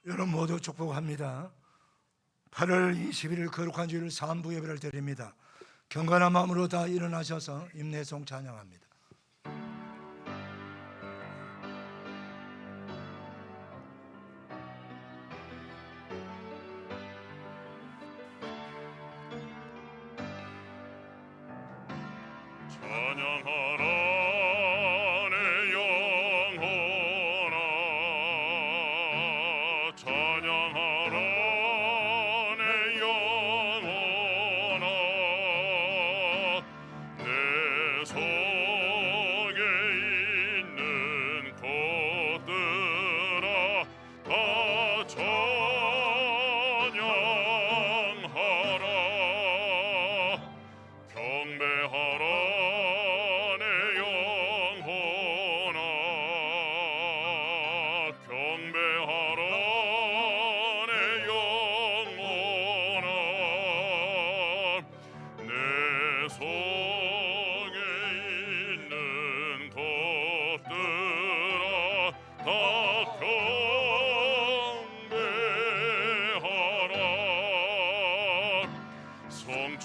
여러분 모두 축복합니다. 8월 20일 거룩한 주일 3부 예배를 드립니다. 경건한 마음으로 다 일어나셔서 임내송 찬양합니다.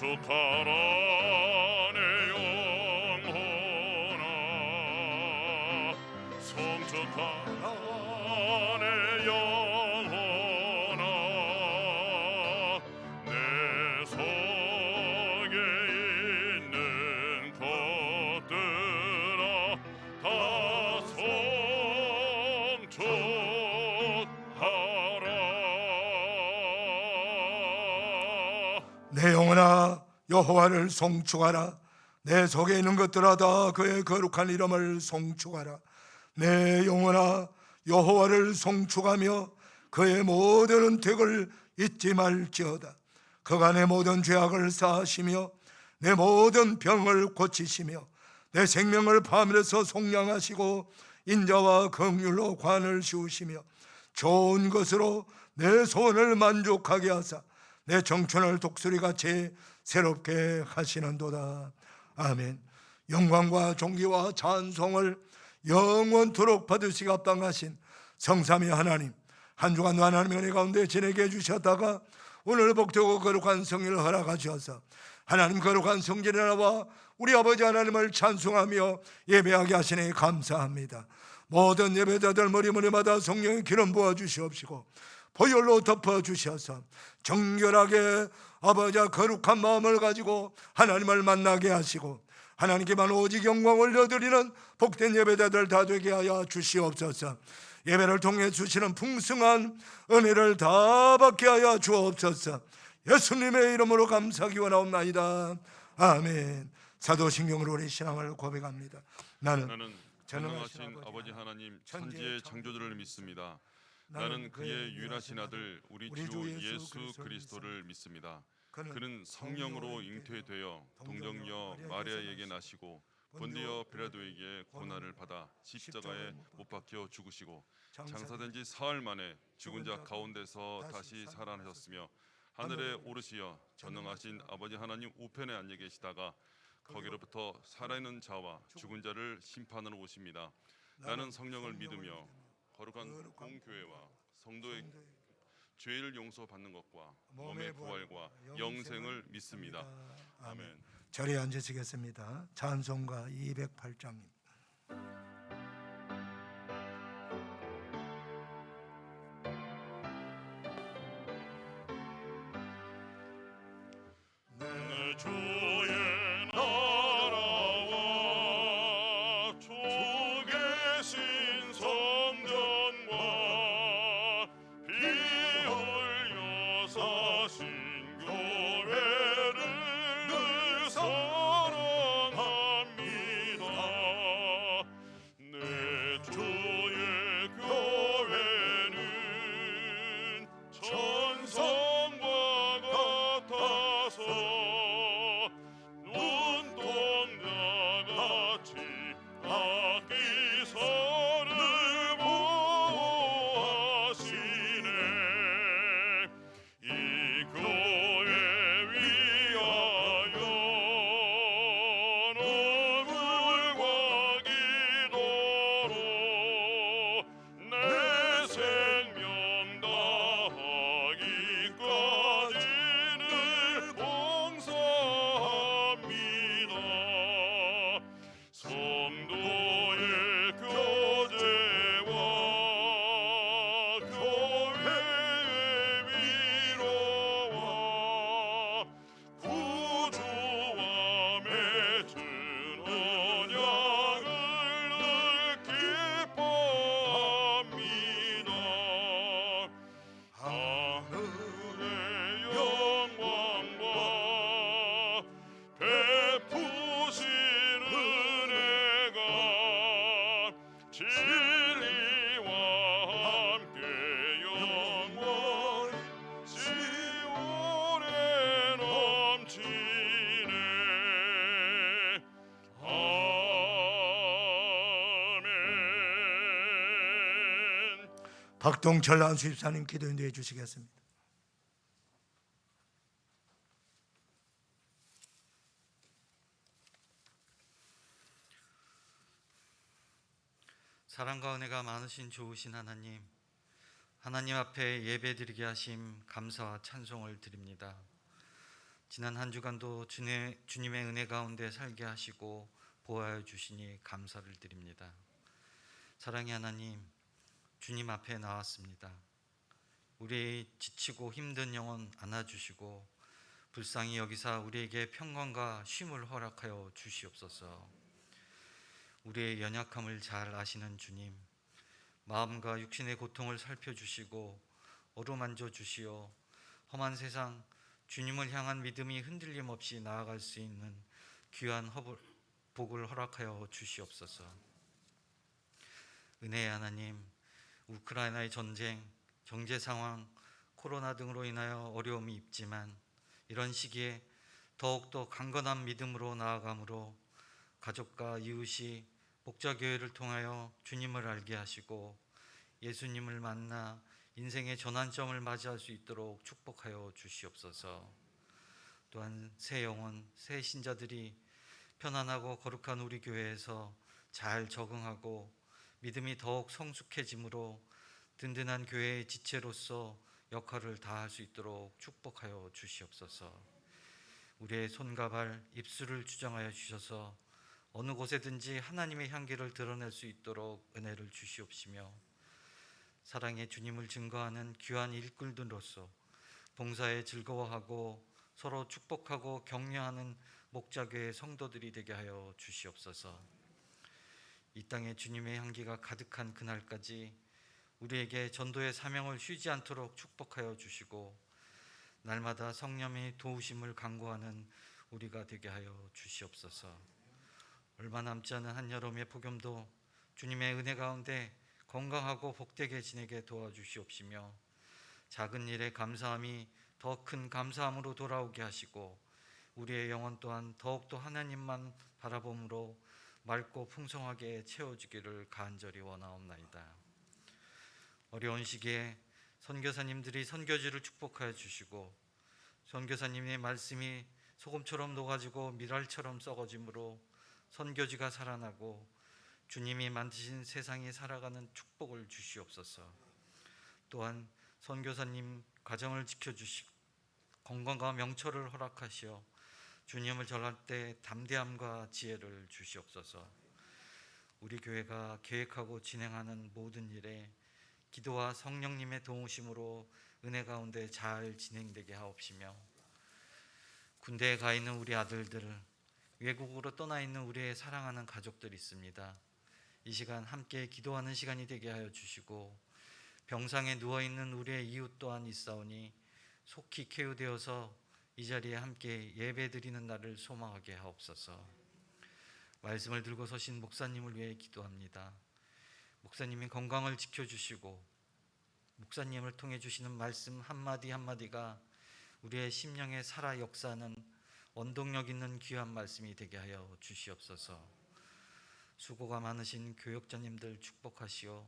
송축하라 내 영혼아, 송축하라 내 영혼아, 내 속에 있는 것들아 다 송축하라. 내 영혼아 여호와를 송축하라. 내 속에 있는 것들아 다 그의 거룩한 이름을 송축하라. 내 영혼아 여호와를 송축하며 그의 모든 은택을 잊지 말지어다. 그가 내 모든 죄악을 사하시며 내 모든 병을 고치시며 내 생명을 파멸해서 속량하시고 인자와 긍휼로 관을 씌우시며 좋은 것으로 내 소원을 만족하게 하사 내 청춘을 독수리같이 새롭게 하시는도다. 아멘. 영광과 존귀와 찬송을 영원토록 받으시기 합당하신 성삼위 하나님, 한 주간도 하나님의 은혜 가운데 지내게 해주셨다가 오늘 복되고 거룩한 성일을 허락하셔서 하나님 거룩한 성전에 나와 우리 아버지 하나님을 찬송하며 예배하게 하시니 감사합니다. 모든 예배자들 머리마다 성령의 기름 부어주시옵시고 보혈로 덮어주셔서 정결하게 아버지와 거룩한 마음을 가지고 하나님을 만나게 하시고 하나님께만 오직 영광 올려드리는 복된 예배자들 다 되게 하여 주시옵소서. 예배를 통해 주시는 풍성한 은혜를 다 받게 하여 주옵소서. 예수님의 이름으로 감사하기 원하옵나이다. 아멘. 사도신경으로 우리 신앙을 고백합니다. 나는 전능하신 아버지 하나님 천지의 창조주를 믿습니다. 나는 그의 유일하신 아들 우리 주 예수 그리스도를 믿습니다. 그는 성령으로 잉태되어 동정녀 마리아에게 나시고 본디어 빌라도에게 고난을 받아 십자가에 못 박혀 죽으시고 장사된 지 사흘 만에 죽은 자 가운데서 다시 살아나셨으며 하늘에 오르시어 전능하신 아버지 하나님 우편에 앉아 계시다가 거기로부터 살아있는 자와 죽은 자를 심판하러 오십니다. 나는 성령을 믿으며 거룩한 공교회와 성도의 죄를 용서받는 것과 몸의 부활과 영생을 믿습니다. 아멘. 자리에 앉으시겠습니다. 찬송가 208장입니다. 내 주의 나라와 주 계신 성전과 피 흘려 사신 교회를 늘 사랑합니다. 내 주의 교회는 천성과 같아서 눈동자같이 악기서를 보호하시네. 이 교회 박동철 안수집사님 기도 인도해 주시겠습니다. 사랑과 은혜가 많으신 좋으신 하나님, 하나님 앞에 예배드리게 하심 감사와 찬송을 드립니다. 지난 한 주간도 주님의 은혜 가운데 살게 하시고 보호하여 주시니 감사를 드립니다. 사랑의 하나님, 주님 앞에 나왔습니다. 우리의 지치고 힘든 영혼 안아주시고 불쌍히 여기사 우리에게 평강과 쉼을 허락하여 주시옵소서. 우리의 연약함을 잘 아시는 주님, 마음과 육신의 고통을 살펴주시고 어루만져 주시어 험한 세상 주님을 향한 믿음이 흔들림 없이 나아갈 수 있는 귀한 복을 허락하여 주시옵소서. 은혜의 하나님, 우크라이나의 전쟁, 경제 상황, 코로나 등으로 인하여 어려움이 있지만 이런 시기에 더욱더 강건한 믿음으로 나아감으로 가족과 이웃이 목자교회를 통하여 주님을 알게 하시고 예수님을 만나 인생의 전환점을 맞이할 수 있도록 축복하여 주시옵소서. 또한 새 영혼, 새 신자들이 편안하고 거룩한 우리 교회에서 잘 적응하고 믿음이 더욱 성숙해짐으로 든든한 교회의 지체로서 역할을 다할 수 있도록 축복하여 주시옵소서. 우리의 손과 발, 입술을 주정하여 주셔서 어느 곳에든지 하나님의 향기를 드러낼 수 있도록 은혜를 주시옵시며 사랑의 주님을 증거하는 귀한 일꾼들로서 봉사에 즐거워하고 서로 축복하고 격려하는 목자교회 성도들이 되게 하여 주시옵소서. 이 땅에 주님의 향기가 가득한 그날까지 우리에게 전도의 사명을 쉬지 않도록 축복하여 주시고 날마다 성령의 도우심을 간구하는 우리가 되게 하여 주시옵소서. 얼마 남지 않은 한여름의 폭염도 주님의 은혜 가운데 건강하고 복되게 지내게 도와주시옵시며 작은 일에 감사함이 더 큰 감사함으로 돌아오게 하시고 우리의 영혼 또한 더욱더 하나님만 바라봄으로 맑고 풍성하게 채워주기를 간절히 원하옵나이다. 어려운 시기에 선교사님들이 선교지를 축복하여 주시고 선교사님의 말씀이 소금처럼 녹아지고 밀알처럼 썩어짐으로 선교지가 살아나고 주님이 만드신 세상이 살아가는 축복을 주시옵소서. 또한 선교사님 가정을 지켜주시고 건강과 명철을 허락하시어 주님을 전할 때 담대함과 지혜를 주시옵소서. 우리 교회가 계획하고 진행하는 모든 일에 기도와 성령님의 도우심으로 은혜 가운데 잘 진행되게 하옵시며 군대에 가 있는 우리 아들들, 외국으로 떠나 있는 우리의 사랑하는 가족들이 있습니다. 이 시간 함께 기도하는 시간이 되게 하여 주시고 병상에 누워있는 우리의 이웃 또한 있사오니 속히 쾌유되어서 이 자리에 함께 예배드리는 날을 소망하게 하옵소서. 말씀을 들고 서신 목사님을 위해 기도합니다. 목사님의 건강을 지켜주시고 목사님을 통해 주시는 말씀 한마디 한마디가 우리의 심령에 살아 역사하는 원동력 있는 귀한 말씀이 되게 하여 주시옵소서. 수고가 많으신 교역자님들 축복하시어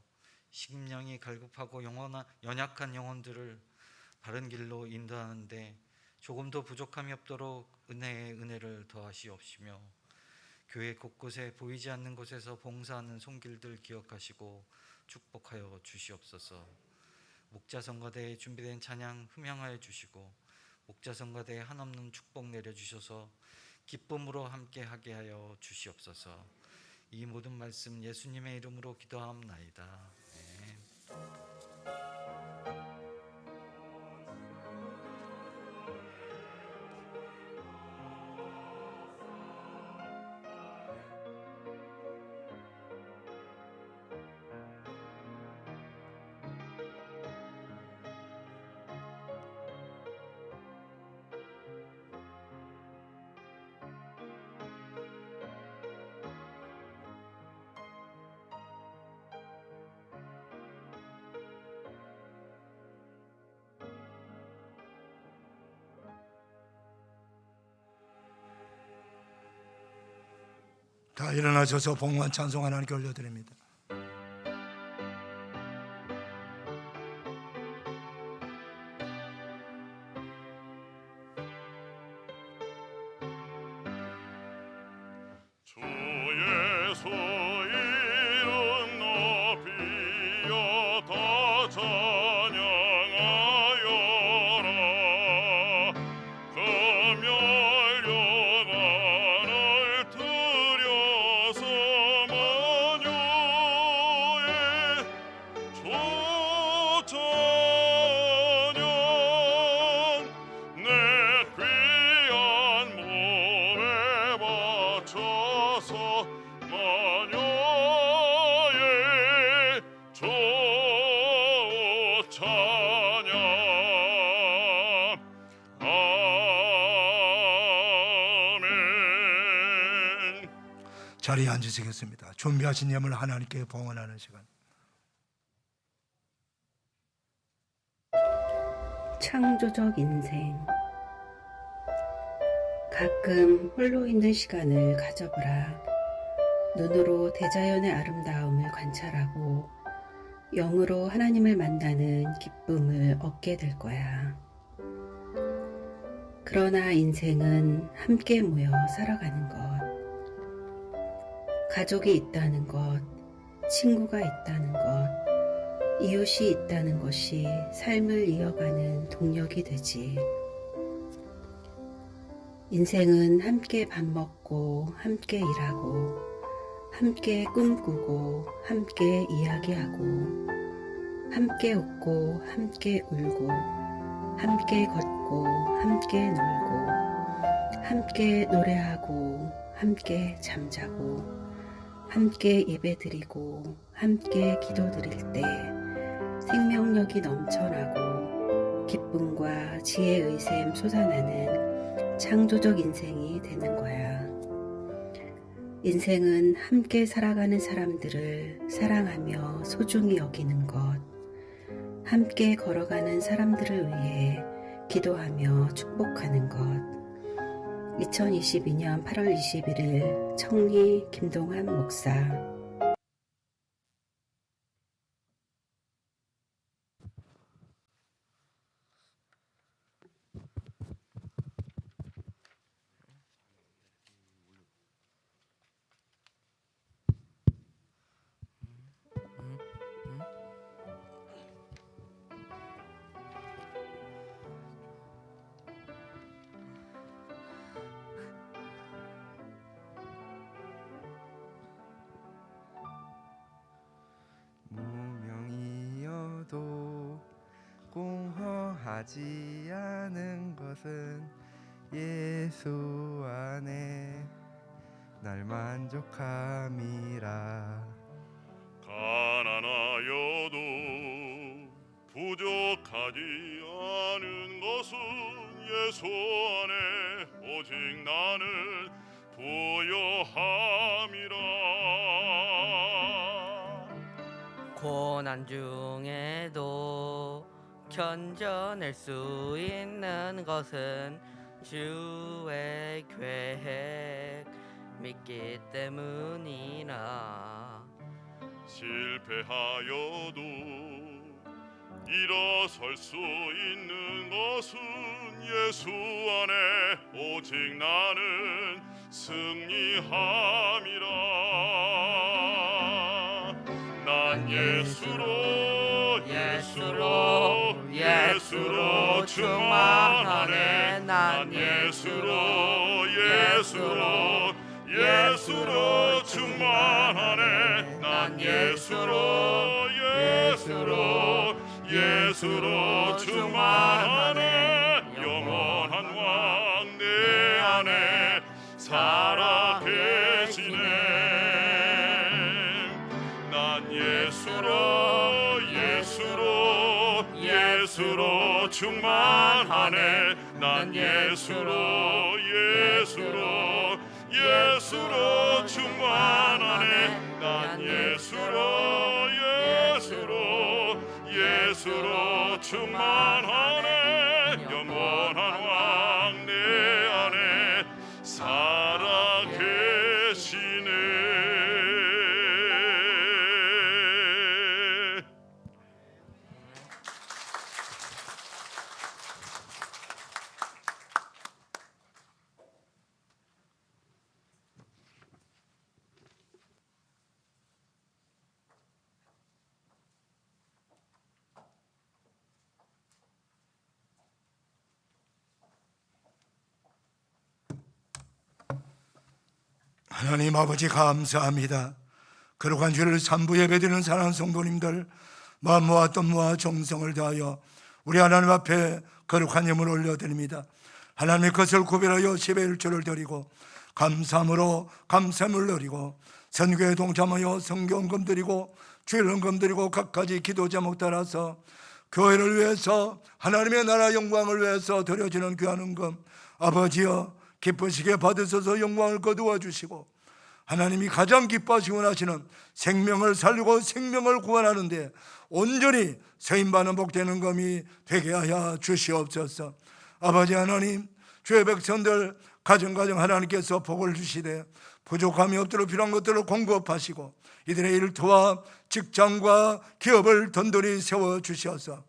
심령이 갈급하고 연약한 영혼들을 바른 길로 인도하는데 조금도 부족함이 없도록 은혜의 은혜를 더하시옵시며 교회 곳곳에 보이지 않는 곳에서 봉사하는 손길들 기억하시고 축복하여 주시옵소서. 목자성가대에 준비된 찬양 흠양하여 주시고 목자성가대에 한없는 축복 내려주셔서 기쁨으로 함께하게 하여 주시옵소서. 이 모든 말씀 예수님의 이름으로 기도하옵나이다. 아멘. 다 일어나셔서 복만 찬송 하나님께 올려드립니다. 멸령안을 들여서 마녀의 조찬양 내 귀한 몸에 바쳐서 마녀의 조찬양 아멘. 자리에 앉으시겠습니다. 준비하신 예물 하나님께 봉헌하는 시간. 창조적 인생. 가끔 홀로 있는 시간을 가져보라. 눈으로 대자연의 아름다움을 관찰하고 영으로 하나님을 만나는 기쁨을 얻게 될 거야. 그러나 인생은 함께 모여 살아가는 것, 가족이 있다는 것, 친구가 있다는 것, 이웃이 있다는 것이 삶을 이어가는 동력이 되지. 인생은 함께 밥 먹고, 함께 일하고, 함께 꿈꾸고, 함께 이야기하고, 함께 웃고, 함께 울고, 함께 걷고, 함께 놀고, 함께 노래하고, 함께 잠자고, 함께 예배드리고, 함께 기도드릴 때 생명력이 넘쳐나고 기쁨과 지혜의 샘 솟아나는 창조적 인생이 되는 거야. 인생은 함께 살아가는 사람들을 사랑하며 소중히 여기는 것, 함께 걸어가는 사람들을 위해 기도하며 축복하는 것. 2022년 8월 21일 청리 김동환 목사. 무명이어도 공허하지 않은 것은 예수 안에 날 만족함이라. 가난하여도 부족하지 않은 것은 예수 안에 오직 나는 부요함이라. 고난 중에도 견뎌낼 수 있는 것은 주의 계획 믿기 때문이라. 실패하여도 일어설 수 있는 것은 예수 안에 오직 나는 승리함이라. 난 예수로 충만하네. 난 예수로 충만하네. 난 예수로 충만하네. 영원한 왕 내 안에 살아 계시네. 난 예수로 충만하네. 난 예수로 충만하네. 난 예수로 충만하네. 영원한 왕 내 안에 살아 계시네. 하나님 아버지 감사합니다. 거룩한 주를 3부 예배드리는 사랑하는 성도님들, 마음과 뜻과 정성을 다하여 우리 하나님 앞에 거룩한 예물을 올려드립니다. 하나님의 것을 구별하여 10의 1조를 드리고 감사함으로 감사함을 드리고 선교에 동참하여 성경금 드리고 주일헌금 드리고 각가지 기도 제목 따라서 교회를 위해서 하나님의 나라 영광을 위해서 드려지는 귀한 헌금 아버지여 기쁘시게 받으셔서 영광을 거두어 주시고 하나님이 가장 기뻐하시고 원하시는 생명을 살리고 생명을 구원하는데 온전히 세임받는 복되는 검이 되게 하여 주시옵소서. 아버지 하나님, 주의 백성들 가정가정 하나님께서 복을 주시되 부족함이 없도록 필요한 것들을 공급하시고 이들의 일터와 직장과 기업을 든든히 세워주셔서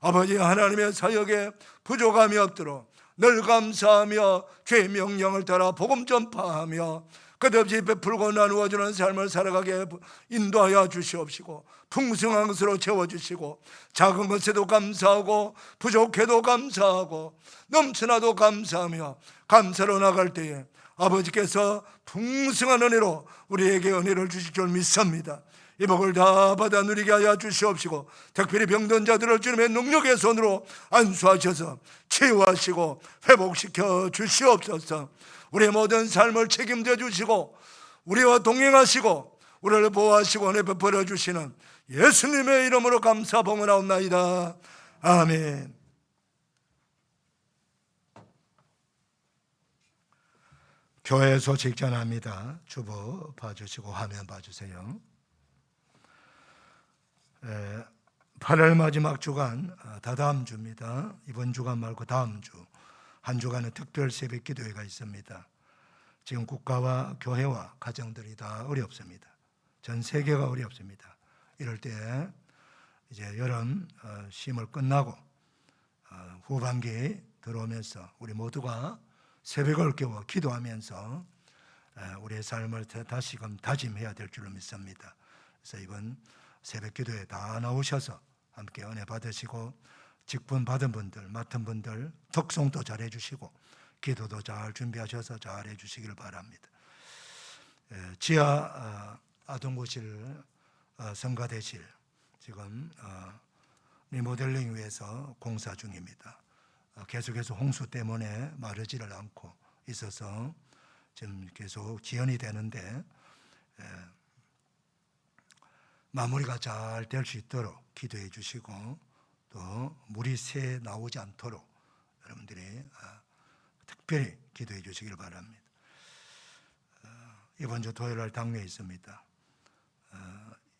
아버지 하나님의 사역에 부족함이 없도록 늘 감사하며 주의 명령을 따라 복음 전파하며 끝없이 베풀고 나누어주는 삶을 살아가게 인도하여 주시옵시고 풍성한 것으로 채워주시고 작은 것에도 감사하고 부족해도 감사하고 넘쳐나도 감사하며 감사로 나갈 때에 아버지께서 풍성한 은혜로 우리에게 은혜를 주실 줄 믿습니다. 이 복을 다 받아 누리게 하여 주시옵시고 특별히 병든 자들을 주님의 능력의 손으로 안수하셔서 치유하시고 회복시켜 주시옵소서. 우리의 모든 삶을 책임져 주시고 우리와 동행하시고 우리를 보호하시고 은혜 베풀어 주시는 예수님의 이름으로 감사 봉헌하옵나이다. 아멘. 교회 소식 전합니다. 주보 봐주시고 화면 봐주세요. 8월 마지막 주간 다다음 주입니다. 이번 주간 말고 다음 주 한 주간은 특별 새벽 기도회가 있습니다. 지금 국가와 교회와 가정들이 다 어렵습니다. 전 세계가 어렵습니다. 이럴 때 이제 여름 쉼을 끝나고 후반기 들어오면서 우리 모두가 새벽을 깨워 기도하면서 우리의 삶을 다시금 다짐해야 될 줄로 믿습니다. 그래서 이번 새벽 기도에 다 나오셔서 함께 은혜 받으시고 직분 받은 분들, 맡은 분들 특송도 잘 해주시고 기도도 잘 준비하셔서 잘 해주시기를 바랍니다. 지하 아동구실 성가대실 지금 리모델링 위해서 공사 중입니다. 계속해서 홍수 때문에 마르지를 않고 있어서 지금 계속 지연이 되는데 마무리가 잘 될 수 있도록 기도해 주시고 또 물이 새 나오지 않도록 여러분들이 특별히 기도해 주시길 바랍니다. 이번 주 토요일 날 당회에 있습니다.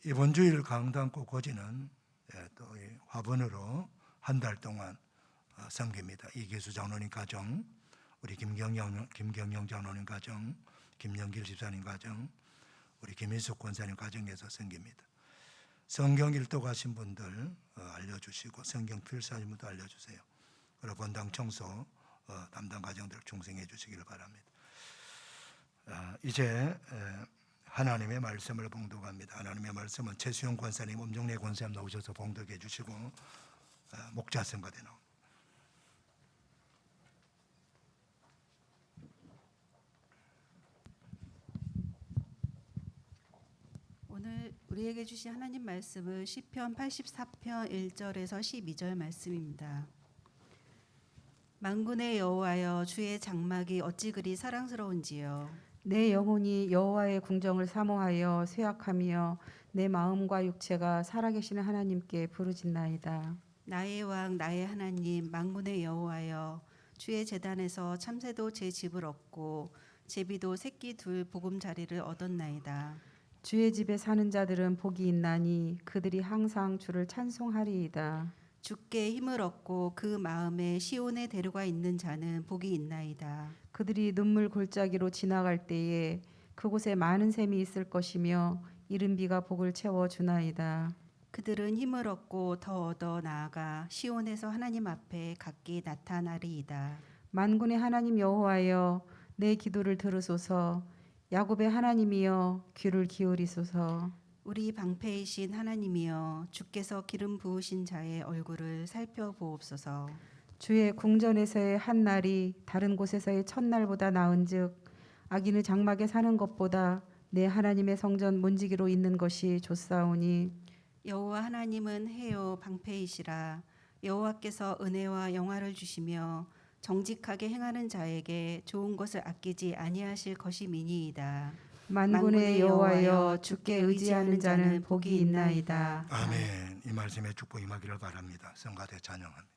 이번 주일 강단고 고지는 또 화분으로 한 달 동안 섬깁니다. 이계수 장로님 가정, 우리 김경영 장로님 가정, 김영길 집사님 가정, 우리 김인숙 권사님 가정에서 섬깁니다. 성경 일도 가신 분들 알려주시고 성경 필사하신 분도 알려주세요. 그리고 본당 청소 담당 가정들 중생해 주시기를 바랍니다. 이제 하나님의 말씀을 봉독합니다. 하나님의 말씀은 최수영 권사님, 엄정래 권사님 나오셔서 봉독해 주시고 목자 선거대 나옵니다. 오늘 우리에게 주신 하나님 말씀은 시편 84편 1절에서 12절 말씀입니다. 만군의 여호와여, 주의 장막이 어찌 그리 사랑스러운지요. 내 영혼이 여호와의 궁정을 사모하여 쇠약하며 내 마음과 육체가 살아계시는 하나님께 부르짖나이다. 나의 왕 나의 하나님 만군의 여호와여, 주의 제단에서 참새도 제 집을 얻고 제비도 새끼 둘 보금자리를 얻었나이다. 주의 집에 사는 자들은 복이 있나니 그들이 항상 주를 찬송하리이다. 주께 힘을 얻고 그 마음에 시온에 데려가 있는 자는 복이 있나이다. 그들이 눈물 골짜기로 지나갈 때에 그곳에 많은 샘이 있을 것이며 이른 비가 복을 채워 주나이다. 그들은 힘을 얻고 더 얻어 나아가 시온에서 하나님 앞에 각기 나타나리이다. 만군의 하나님 여호와여, 내 기도를 들으소서. 야곱의 하나님이여, 귀를 기울이소서. 우리 방패이신 하나님이여, 주께서 기름 부으신 자의 얼굴을 살펴보옵소서. 주의 궁전에서의 한 날이 다른 곳에서의 첫날보다 나은즉 악인의 장막에 사는 것보다 내 하나님의 성전 문지기로 있는 것이 좋사오니 여호와 하나님은 해요 방패이시라. 여호와께서 은혜와 영화를 주시며 정직하게 행하는 자에게 좋은 것을 아끼지 아니하실 것이미니이다. 만군의 여호와여 주께 의지하는 자는 복이 있나이다. 아멘. 이 말씀에 축복 임하기를 바랍니다. 성가대 찬양합니다.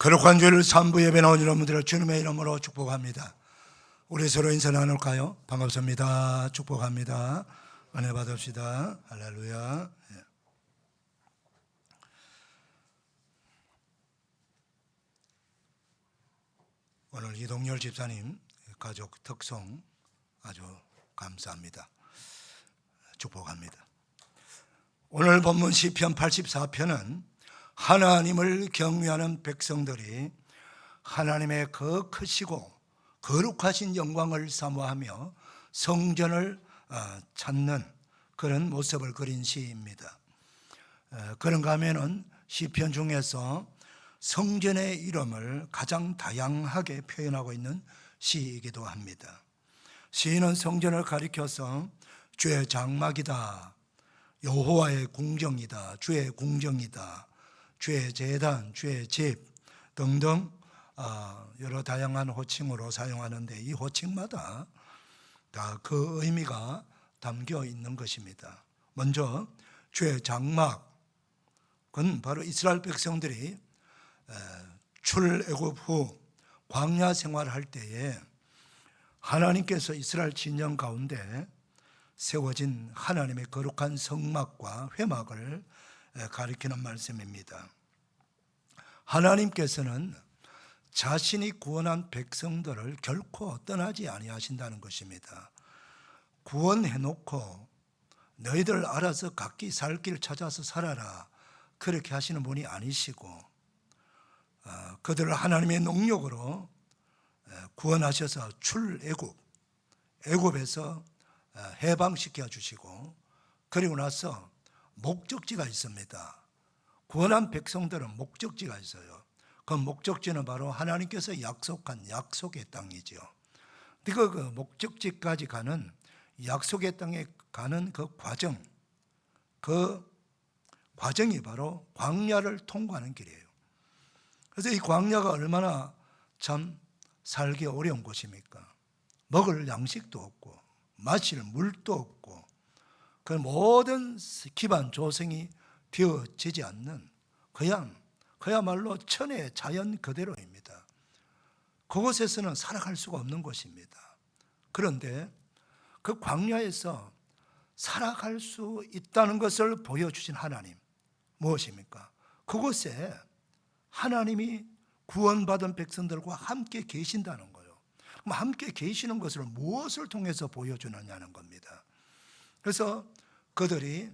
거룩한 주일 3부 예배 나온 여러분들을 주님의 이름으로 축복합니다. 우리 서로 인사 나눌까요? 반갑습니다. 축복합니다. 은혜 받읍시다. 할렐루야. 오늘 이동열 집사님 가족 특송 아주 감사합니다. 축복합니다. 오늘 본문 시편 84편은 하나님을 경외하는 백성들이 하나님의 그 크시고 거룩하신 영광을 사모하며 성전을 찾는 그런 모습을 그린 시입니다. 그런가 하면은 시편 중에서 성전의 이름을 가장 다양하게 표현하고 있는 시이기도 합니다. 시인은 성전을 가리켜서 주의 장막이다, 여호와의 궁정이다, 주의 궁정이다, 주의 제단, 주의 집 등등 여러 다양한 호칭으로 사용하는데 이 호칭마다 다 그 의미가 담겨 있는 것입니다. 먼저 주의 장막은 바로 이스라엘 백성들이 출애굽 후 광야 생활할 때에 하나님께서 이스라엘 진영 가운데 세워진 하나님의 거룩한 성막과 회막을 가리키는 말씀입니다. 하나님께서는 자신이 구원한 백성들을 결코 떠나지 아니하신다는 것입니다. 구원해놓고 너희들 알아서 각기 살 길 찾아서 살아라 그렇게 하시는 분이 아니시고 그들을 하나님의 능력으로 구원하셔서 애굽에서 해방시켜 주시고 그리고 나서 목적지가 있습니다. 구원한 백성들은 목적지가 있어요. 그 목적지는 바로 하나님께서 약속한 약속의 땅이죠. 그 목적지까지 가는 약속의 땅에 가는 그 과정이 바로 광야를 통과하는 길이에요. 그래서 이 광야가 얼마나 참 살기 어려운 곳입니까? 먹을 양식도 없고 마실 물도 없고 그 모든 기반 조성이 되어지지 않는 그야말로 천의 자연 그대로입니다. 그곳에서는 살아갈 수가 없는 곳입니다. 그런데 그 광야에서 살아갈 수 있다는 것을 보여주신 하나님 무엇입니까? 그곳에 하나님이 구원받은 백성들과 함께 계신다는 거예요. 그럼 함께 계시는 것을 무엇을 통해서 보여주느냐는 겁니다. 그래서 그들이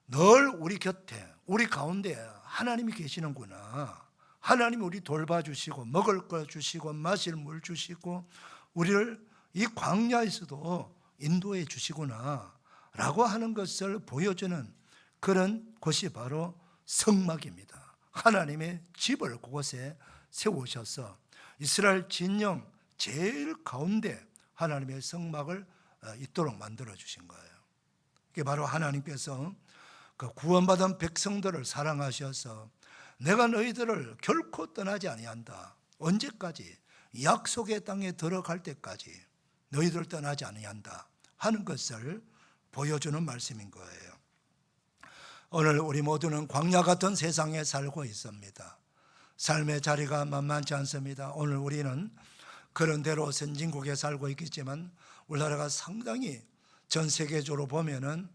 늘 우리 곁에 우리 가운데 하나님이 계시는구나, 하나님이 우리 돌봐주시고 먹을 거 주시고 마실 물 주시고 우리를 이 광야에서도 인도해 주시구나 라고 하는 것을 보여주는 그런 곳이 바로 성막입니다. 하나님의 집을 그곳에 세우셔서 이스라엘 진영 제일 가운데 하나님의 성막을 있도록 만들어 주신 거예요. 이게 바로 하나님께서 그 구원받은 백성들을 사랑하셔서 내가 너희들을 결코 떠나지 아니한다. 언제까지? 약속의 땅에 들어갈 때까지 너희들 떠나지 아니한다 하는 것을 보여주는 말씀인 거예요. 오늘 우리 모두는 광야 같은 세상에 살고 있습니다. 삶의 자리가 만만치 않습니다. 오늘 우리는 그런 대로 선진국에 살고 있겠지만 우리나라가 상당히 전 세계적으로 보면은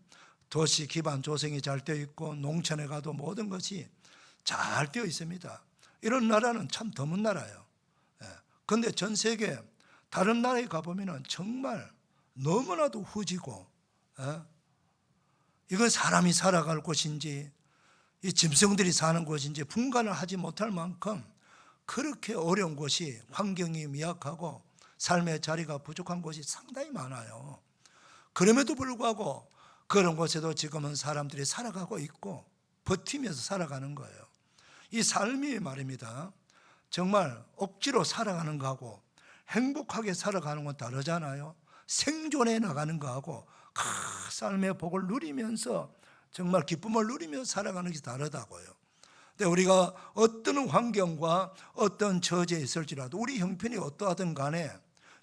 도시 기반 조성이 잘 되어 있고 농촌에 가도 모든 것이 잘 되어 있습니다. 이런 나라는 참 드문 나라예요. 그런데 전 세계 다른 나라에 가보면 정말 너무나도 후지고 이건 사람이 살아갈 곳인지 이 짐승들이 사는 곳인지 분간을 하지 못할 만큼 그렇게 어려운 곳이 환경이 미약하고 삶의 자리가 부족한 곳이 상당히 많아요. 그럼에도 불구하고 그런 곳에도 지금은 사람들이 살아가고 있고 버티면서 살아가는 거예요. 이 삶이 말입니다. 정말 억지로 살아가는 거하고 행복하게 살아가는 건 다르잖아요. 생존해 나가는 거하고 삶의 복을 누리면서 정말 기쁨을 누리면서 살아가는 것이 다르다고요. 근데 우리가 어떤 환경과 어떤 처지에 있을지라도 우리 형편이 어떠하든 간에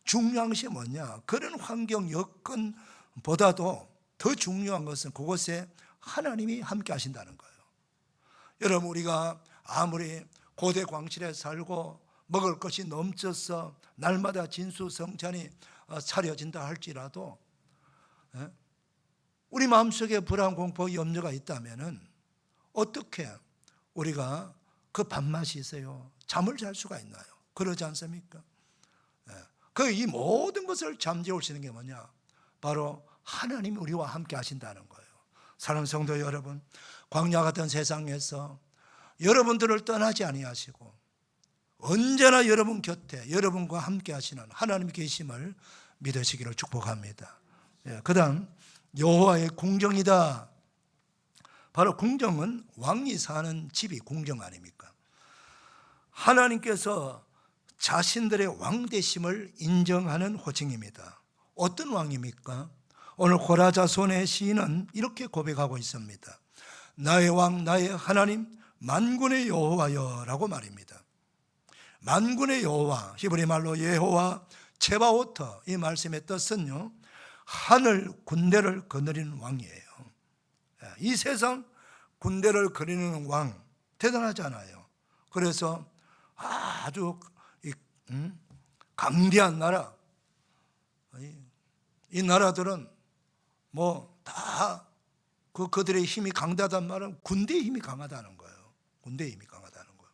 중요한 것이 뭐냐? 그런 환경 여건보다도 더 중요한 것은 그곳에 하나님이 함께 하신다는 거예요. 여러분 우리가 아무리 고대 광실에 살고 먹을 것이 넘쳐서 날마다 진수성찬이 차려진다 할지라도 우리 마음속에 불안, 공포, 염려가 있다면 어떻게 우리가 그 밥맛이 있어요? 잠을 잘 수가 있나요? 그러지 않습니까? 그 이 모든 것을 잠재울 수 있는 게 뭐냐? 바로 하나님이 우리와 함께 하신다는 거예요. 사랑하는 성도 여러분, 광야 같은 세상에서 여러분들을 떠나지 아니하시고 언제나 여러분 곁에 여러분과 함께 하시는 하나님이 계심을 믿으시기를 축복합니다. 그 다음 여호와의 궁정이다. 바로 궁정은 왕이 사는 집이 궁정 아닙니까? 하나님께서 자신들의 왕되심을 인정하는 호칭입니다. 어떤 왕입니까? 오늘 고라자손의 시인은 이렇게 고백하고 있습니다. 나의 왕 나의 하나님 만군의 여호와여라고 말입니다. 만군의 여호와, 히브리 말로 예호와 체바오터, 이 말씀의 뜻은요, 하늘 군대를 거느리는 왕이에요. 이 세상 군대를 거느리는 왕, 대단하잖아요. 그래서 아주 강대한 나라, 이 나라들은 뭐 다 그들의 힘이 강다단 말은 군대의 힘이 강하다는 거예요. 군대의 힘이 강하다는 거예요.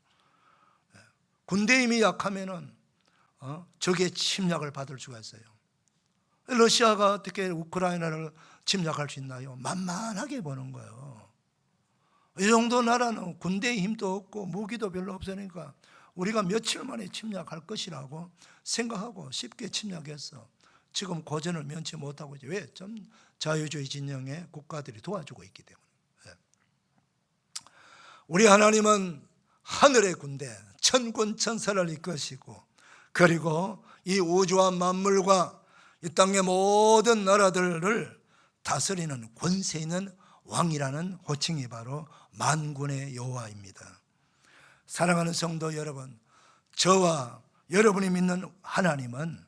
군대의 힘이 약하면은 적의 침략을 받을 수가 있어요. 러시아가 어떻게 우크라이나를 침략할 수 있나요? 만만하게 보는 거예요. 이 정도 나라는 군대의 힘도 없고 무기도 별로 없으니까 우리가 며칠 만에 침략할 것이라고 생각하고 쉽게 침략했어. 지금 고전을 면치 못하고 있지. 왜? 좀 자유주의 진영의 국가들이 도와주고 있기 때문에. 우리 하나님은 하늘의 군대, 천군 천사를 이끄시고, 그리고 이 우주와 만물과 이 땅의 모든 나라들을 다스리는 권세 있는 왕이라는 호칭이 바로 만군의 여호와입니다. 사랑하는 성도 여러분, 저와 여러분이 믿는 하나님은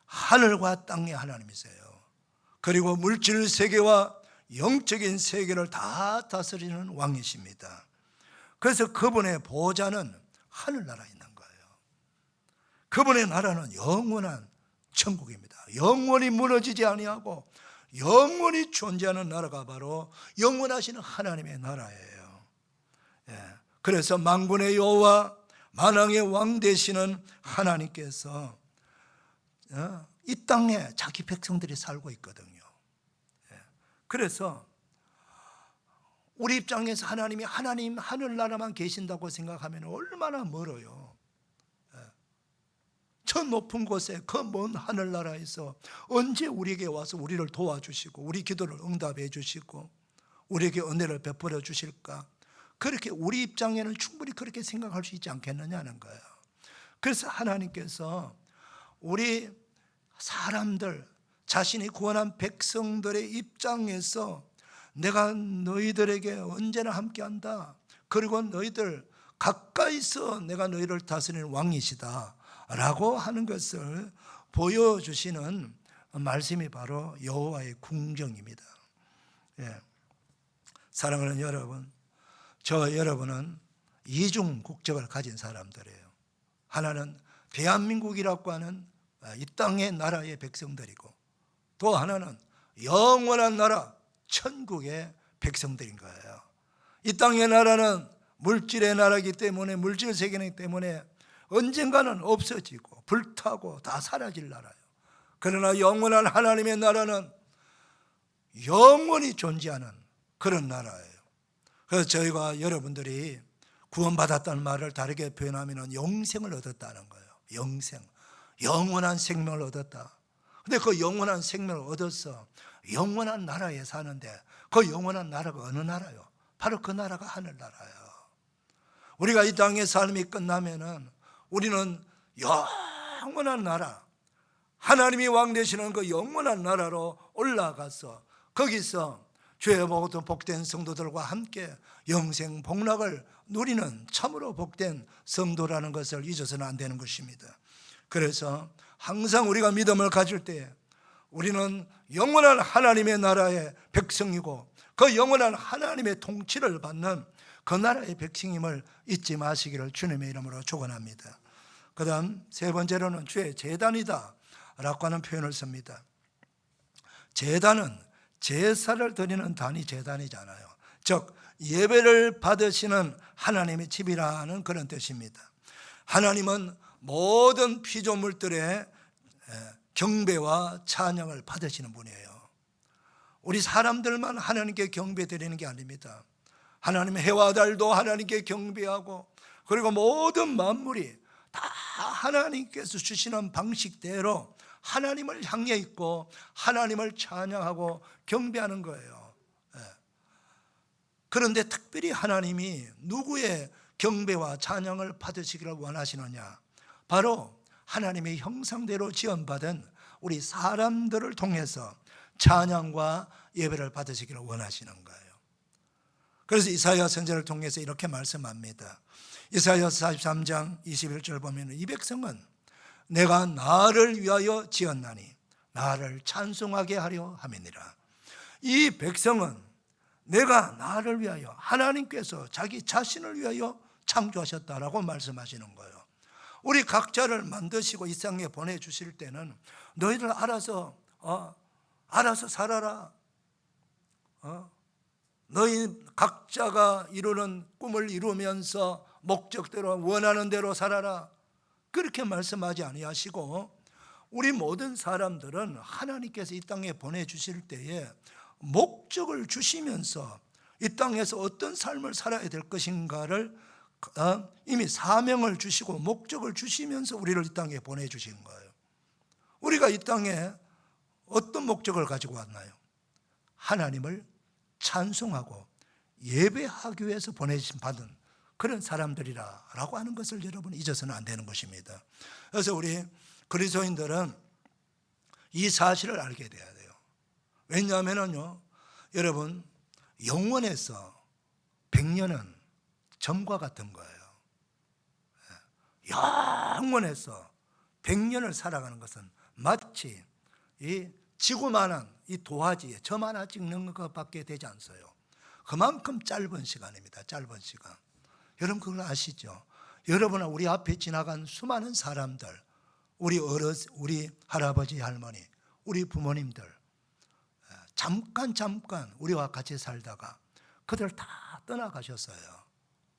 하늘과 땅의 하나님이세요. 그리고 물질 세계와 영적인 세계를 다 다스리는 왕이십니다. 그래서 그분의 보좌는 하늘나라에 있는 거예요. 그분의 나라는 영원한 천국입니다. 영원히 무너지지 아니하고 영원히 존재하는 나라가 바로 영원하신 하나님의 나라예요. 그래서 만군의 여호와, 만왕의 왕 되시는 하나님께서 이 땅에 자기 백성들이 살고 있거든요. 그래서 우리 입장에서 하나님 하늘나라만 계신다고 생각하면 얼마나 멀어요. 저 높은 곳에 그 먼 하늘나라에서 언제 우리에게 와서 우리를 도와주시고 우리 기도를 응답해 주시고 우리에게 은혜를 베풀어 주실까? 그렇게 우리 입장에는 충분히 그렇게 생각할 수 있지 않겠느냐는 거예요. 그래서 하나님께서 우리 사람들, 자신이 구원한 백성들의 입장에서 내가 너희들에게 언제나 함께한다, 그리고 너희들 가까이서 내가 너희를 다스리는 왕이시다 라고 하는 것을 보여주시는 말씀이 바로 여호와의 궁정입니다. 사랑하는 여러분, 저 여러분은 이중 국적을 가진 사람들이에요. 하나는 대한민국이라고 하는 이 땅의 나라의 백성들이고, 또 하나는 영원한 나라 천국의 백성들인 거예요. 이 땅의 나라는 물질의 나라이기 때문에, 물질 세계이기 때문에 언젠가는 없어지고 불타고 다 사라질 나라예요. 그러나 영원한 하나님의 나라는 영원히 존재하는 그런 나라예요. 그래서 저희가 여러분들이 구원받았다는 말을 다르게 표현하면 영생을 얻었다는 거예요. 영생, 영원한 생명을 얻었다. 근데 그 영원한 생명을 얻어서 영원한 나라에 사는데, 그 영원한 나라가 어느 나라요? 바로 그 나라가 하늘나라예요. 우리가 이 땅의 삶이 끝나면은 우리는 영원한 나라, 하나님이 왕 되시는 그 영원한 나라로 올라가서 거기서 죄 보고도 복된 성도들과 함께 영생 복락을 누리는 참으로 복된 성도라는 것을 잊어서는 안 되는 것입니다. 그래서 항상 우리가 믿음을 가질 때 우리는 영원한 하나님의 나라의 백성이고, 그 영원한 하나님의 통치를 받는 그 나라의 백성임을 잊지 마시기를 주님의 이름으로 축원합니다. 그 다음 세 번째로는 주의 제단이다 라고 하는 표현을 씁니다. 제단은 제사를 드리는 단이 제단이잖아요. 즉 예배를 받으시는 하나님의 집이라는 그런 뜻입니다. 하나님은 모든 피조물들의 경배와 찬양을 받으시는 분이에요. 우리 사람들만 하나님께 경배 드리는 게 아닙니다. 하나님의 해와 달도 하나님께 경배하고, 그리고 모든 만물이 다 하나님께서 주시는 방식대로 하나님을 향해 있고 하나님을 찬양하고 경배하는 거예요. 그런데 특별히 하나님이 누구의 경배와 찬양을 받으시기를 원하시느냐? 바로 하나님의 형상대로 지원받은 우리 사람들을 통해서 찬양과 예배를 받으시기를 원하시는 거예요. 그래서 이사야 선지자를 통해서 이렇게 말씀합니다. 이사야 43장 21절 보면 이 백성은 내가 나를 위하여 지었나니 나를 찬송하게 하려 함이니라. 이 백성은 내가 나를 위하여, 하나님께서 자기 자신을 위하여 창조하셨다라고 말씀하시는 거예요. 우리 각자를 만드시고 이 땅에 보내주실 때는 너희들 알아서 살아라. 너희 각자가 이루는 꿈을 이루면서 목적대로 원하는 대로 살아라. 그렇게 말씀하지 아니하시고 우리 모든 사람들은 하나님께서 이 땅에 보내주실 때에 목적을 주시면서 이 땅에서 어떤 삶을 살아야 될 것인가를 이미 사명을 주시고 목적을 주시면서 우리를 이 땅에 보내주신 거예요. 우리가 이 땅에 어떤 목적을 가지고 왔나요? 하나님을 찬송하고 예배하기 위해서 보내심 받은 그런 사람들이라고 하는 것을 여러분 잊어서는 안 되는 것입니다. 그래서 우리 그리스도인들은 이 사실을 알게 돼야 돼요. 왜냐하면요, 여러분 영원에서 100년은 점과 같은 거예요. 영원에서 100년을 살아가는 것은 마치 이 지구만한 이 도화지에 점 하나 찍는 것밖에 되지 않아요. 그만큼 짧은 시간입니다. 짧은 시간. 여러분 그걸 아시죠? 여러분은 우리 앞에 지나간 수많은 사람들, 우리 우리 할아버지, 할머니, 우리 부모님들 잠깐 우리와 같이 살다가 그들 다 떠나가셨어요.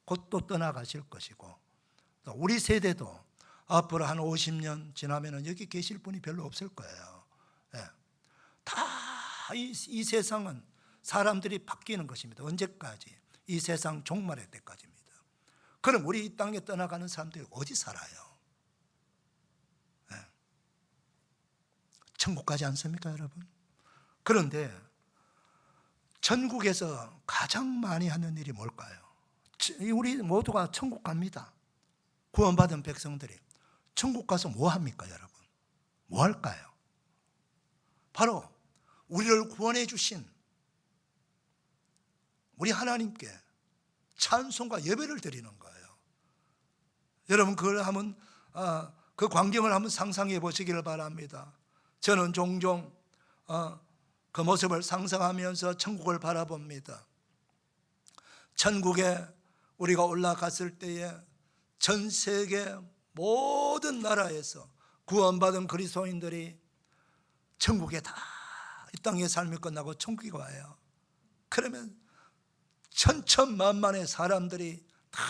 곧 또 떠나가실 것이고, 또 우리 세대도 앞으로 한 50년 지나면 여기 계실 분이 별로 없을 거예요. 다 이 세상은 사람들이 바뀌는 것입니다. 언제까지? 이 세상 종말의 때까지입니다. 그럼 우리 이 땅에 떠나가는 사람들이 어디 살아요? 천국 가지 않습니까, 여러분? 그런데 천국에서 가장 많이 하는 일이 뭘까요? 우리 모두가 천국 갑니다. 구원받은 백성들이 천국 가서 뭐 합니까, 여러분? 뭐 할까요? 바로 우리를 구원해 주신 우리 하나님께 찬송과 예배를 드리는 거예요. 여러분 그걸 한번 그 광경을 한번 상상해 보시기를 바랍니다. 저는 종종 그 모습을 상상하면서 천국을 바라봅니다. 천국에 우리가 올라갔을 때에 전 세계 모든 나라에서 구원받은 그리스도인들이 천국에 다 이 땅의 삶이 끝나고 천국에 와요. 그러면 천천만만의 사람들이 다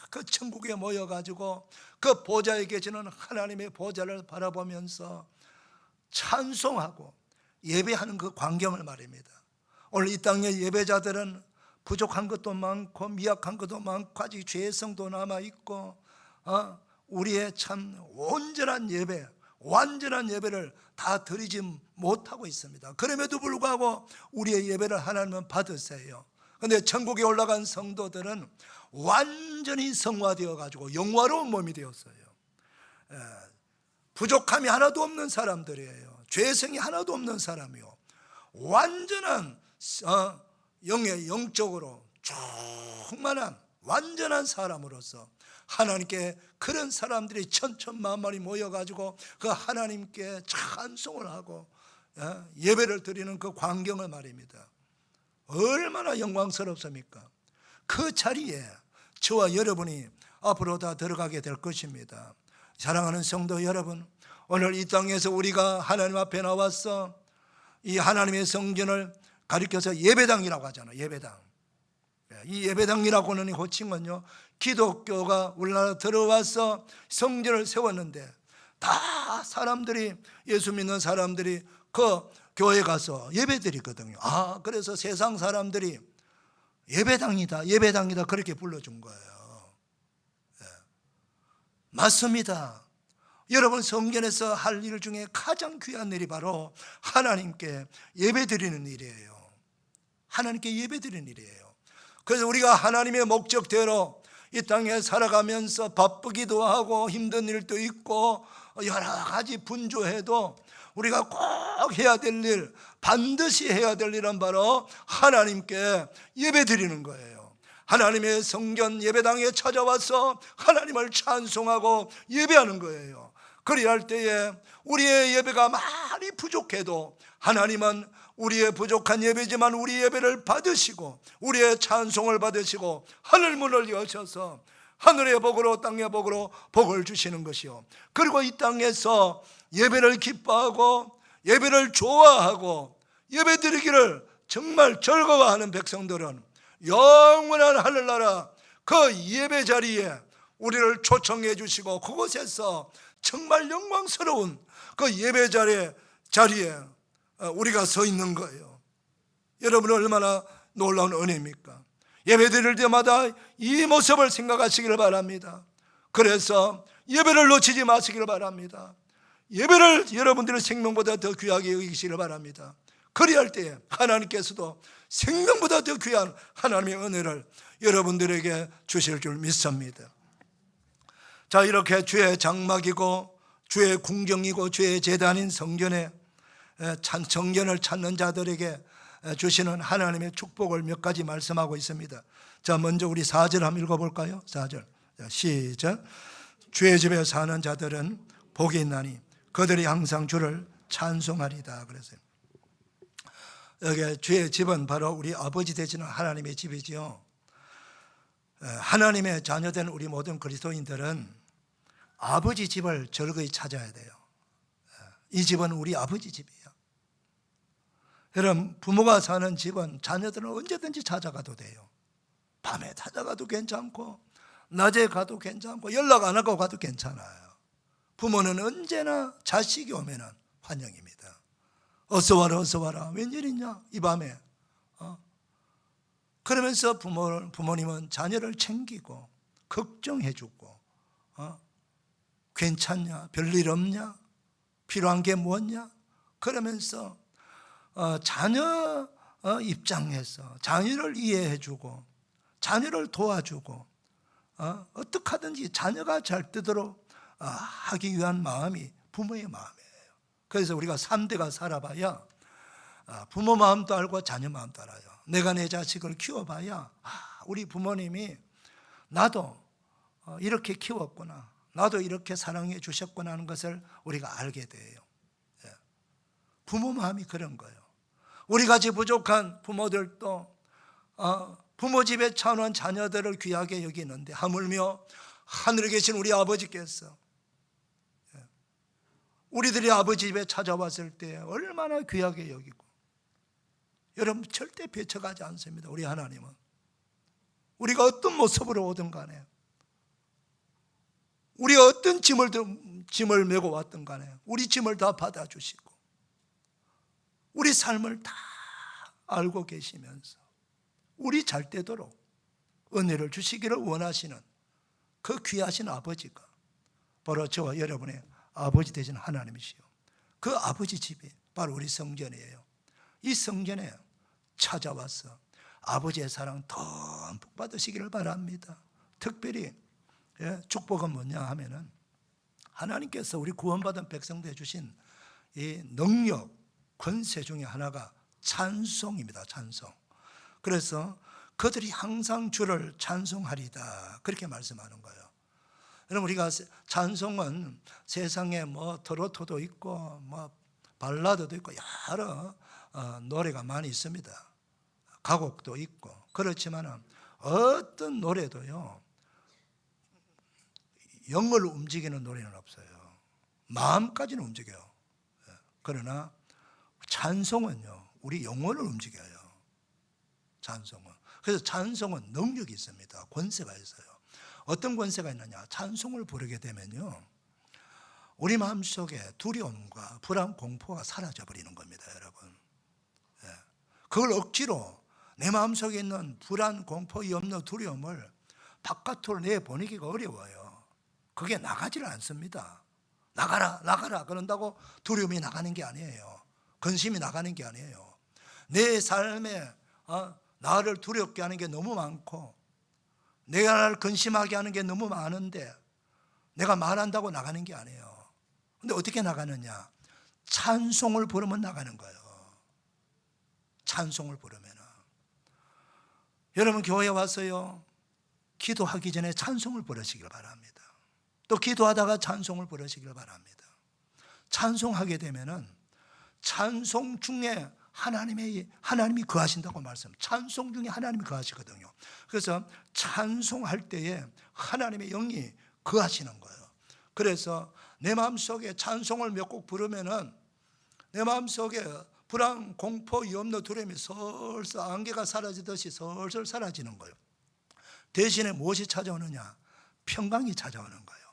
그 천국에 모여가지고 그 보좌에 계시는 하나님의 보좌를 바라보면서 찬송하고 예배하는 그 광경을 말입니다. 오늘 이 땅의 예배자들은 부족한 것도 많고 미약한 것도 많고 아직 죄성도 남아있고 우리의 참 온전한 예배, 완전한 예배를 다 드리지 못하고 있습니다. 그럼에도 불구하고 우리의 예배를 하나님은 받으세요. 그런데 천국에 올라간 성도들은 완전히 성화되어 가지고 영화로운 몸이 되었어요. 부족함이 하나도 없는 사람들이에요. 죄성이 하나도 없는 사람이요, 완전한 영적으로 충만한 완전한 사람으로서 하나님께 그런 사람들이 천천만만이 모여가지고 그 하나님께 찬송을 하고 예배를 드리는 그 광경을 말입니다. 얼마나 영광스럽습니까? 그 자리에 저와 여러분이 앞으로 다 들어가게 될 것입니다. 사랑하는 성도 여러분, 오늘 이 땅에서 우리가 하나님 앞에 나와서 이 하나님의 성전을 가리켜서 예배당이라고 하잖아요. 예배당. 이 예배당이라고는 호칭은요, 기독교가 우리나라 들어와서 성전을 세웠는데 다 사람들이, 예수 믿는 사람들이 그 교회 가서 예배드리거든요. 그래서 세상 사람들이 예배당이다, 예배당이다 그렇게 불러준 거예요. 맞습니다. 여러분 성전에서 할 일 중에 가장 귀한 일이 바로 하나님께 예배드리는 일이에요. 하나님께 예배드리는 일이에요. 그래서 우리가 하나님의 목적대로 이 땅에 살아가면서 바쁘기도 하고 힘든 일도 있고 여러 가지 분주해도 우리가 꼭 해야 될 일, 반드시 해야 될 일은 바로 하나님께 예배 드리는 거예요. 하나님의 성전 예배당에 찾아와서 하나님을 찬송하고 예배하는 거예요. 그리야 할 때에 우리의 예배가 많이 부족해도 하나님은 우리의 부족한 예배지만 우리 예배를 받으시고 우리의 찬송을 받으시고 하늘문을 여셔서 하늘의 복으로 땅의 복으로 복을 주시는 것이요, 그리고 이 땅에서 예배를 기뻐하고 예배를 좋아하고 예배드리기를 정말 즐거워하는 백성들은 영원한 하늘나라 그 예배 자리에 우리를 초청해 주시고 그곳에서 정말 영광스러운 그 예배 자리에 우리가 서 있는 거예요. 여러분 얼마나 놀라운 은혜입니까? 예배 드릴 때마다 이 모습을 생각하시기를 바랍니다. 그래서 예배를 놓치지 마시기를 바랍니다. 예배를 여러분들의 생명보다 더 귀하게 여기시기를 바랍니다. 그리할 때에 하나님께서도 생명보다 더 귀한 하나님의 은혜를 여러분들에게 주실 줄 믿습니다. 자, 이렇게 주의 장막이고 주의 궁정이고 주의 제단인 성전에 정전을 찾는 자들에게 주시는 하나님의 축복을 몇 가지 말씀하고 있습니다. 자, 먼저 우리 4절 한번 읽어볼까요? 4절 시작. 주의 집에 사는 자들은 복이 있나니 그들이 항상 주를 찬송하리다 그랬어요. 여기 주의 집은 바로 우리 아버지 되시는 하나님의 집이지요. 하나님의 자녀된 우리 모든 그리스도인들은 아버지 집을 즐거이 찾아야 돼요. 이 집은 우리 아버지 집이에요. 여러분, 부모가 사는 집은 자녀들은 언제든지 찾아가도 돼요. 밤에 찾아가도 괜찮고 낮에 가도 괜찮고 연락 안 하고 가도 괜찮아요. 부모는 언제나 자식이 오면 환영입니다. 어서 와라 어서 와라, 웬일이냐 이 밤에. 그러면서 부모님은 자녀를 챙기고 걱정해주고 괜찮냐, 별일 없냐, 필요한 게 뭐냐, 그러면서 자녀 입장에서 자녀를 이해해주고 자녀를 도와주고 어떻게 하든지 자녀가 잘 되도록 하기 위한 마음이 부모의 마음이에요. 그래서 우리가 3대가 살아봐야 부모 마음도 알고 자녀 마음도 알아요. 내가 내 자식을 키워봐야 우리 부모님이 나도 이렇게 키웠구나, 나도 이렇게 사랑해 주셨구나 하는 것을 우리가 알게 돼요. 부모 마음이 그런 거예요. 우리같이 부족한 부모들도 부모 집에 차놓은 자녀들을 귀하게 여기는데 하물며 하늘에 계신 우리 아버지께서 우리들이 아버지 집에 찾아왔을 때 얼마나 귀하게 여기고, 여러분 절대 배척하지 않습니다. 우리 하나님은 우리가 어떤 모습으로 오든 간에, 우리가 어떤 짐을 메고 왔든 간에 우리 짐을 다 받아주시고 우리 삶을 다 알고 계시면서 우리 잘 되도록 은혜를 주시기를 원하시는 그 귀하신 아버지가 바로 저와 여러분의 아버지 되신 하나님이시요, 그 아버지 집이 바로 우리 성전이에요. 이 성전에 찾아와서 아버지의 사랑 듬뿍 받으시기를 바랍니다. 특별히 축복은 뭐냐 하면은 하나님께서 우리 구원받은 백성들에 주신 이 능력, 권세 중에 하나가 찬송입니다. 찬송. 그래서 그들이 항상 주를 찬송하리다 그렇게 말씀하는 거예요. 여러분, 우리가 찬송은 세상에 뭐 트로트도 있고 뭐 발라드도 있고 여러 노래가 많이 있습니다. 가곡도 있고. 그렇지만 어떤 노래도요 영을 움직이는 노래는 없어요. 마음까지는 움직여요. 그러나 찬송은요 우리 영혼을 움직여요. 찬송은. 그래서 찬송은 능력이 있습니다. 권세가 있어요. 어떤 권세가 있느냐, 찬송을 부르게 되면요 우리 마음속에 두려움과 불안, 공포가 사라져 버리는 겁니다. 여러분, 그걸 억지로 내 마음속에 있는 불안, 공포, 염려, 두려움을 바깥으로 내보내기가 어려워요. 그게 나가지를 않습니다. 나가라 나가라 그런다고 두려움이 나가는 게 아니에요. 근심이 나가는 게 아니에요. 내 삶에 나를 두렵게 하는 게 너무 많고 내가 나를 근심하게 하는 게 너무 많은데 내가 말한다고 나가는 게 아니에요. 근데 어떻게 나가느냐, 찬송을 부르면 나가는 거예요. 찬송을 부르면. 여러분 교회에 와서요, 기도하기 전에 찬송을 부르시길 바랍니다. 또 기도하다가 찬송을 부르시길 바랍니다. 찬송하게 되면은 찬송 중에 하나님이 거하신다고 말씀. 찬송 중에 하나님이 거하시거든요. 그래서 찬송할 때에 하나님의 영이 거하시는 거예요. 그래서 내 마음속에 찬송을 몇 곡 부르면은 내 마음속에 불안, 공포, 염려, 두려움이 설설 안개가 사라지듯이 설설 사라지는 거예요. 대신에 무엇이 찾아오느냐? 평강이 찾아오는 거예요.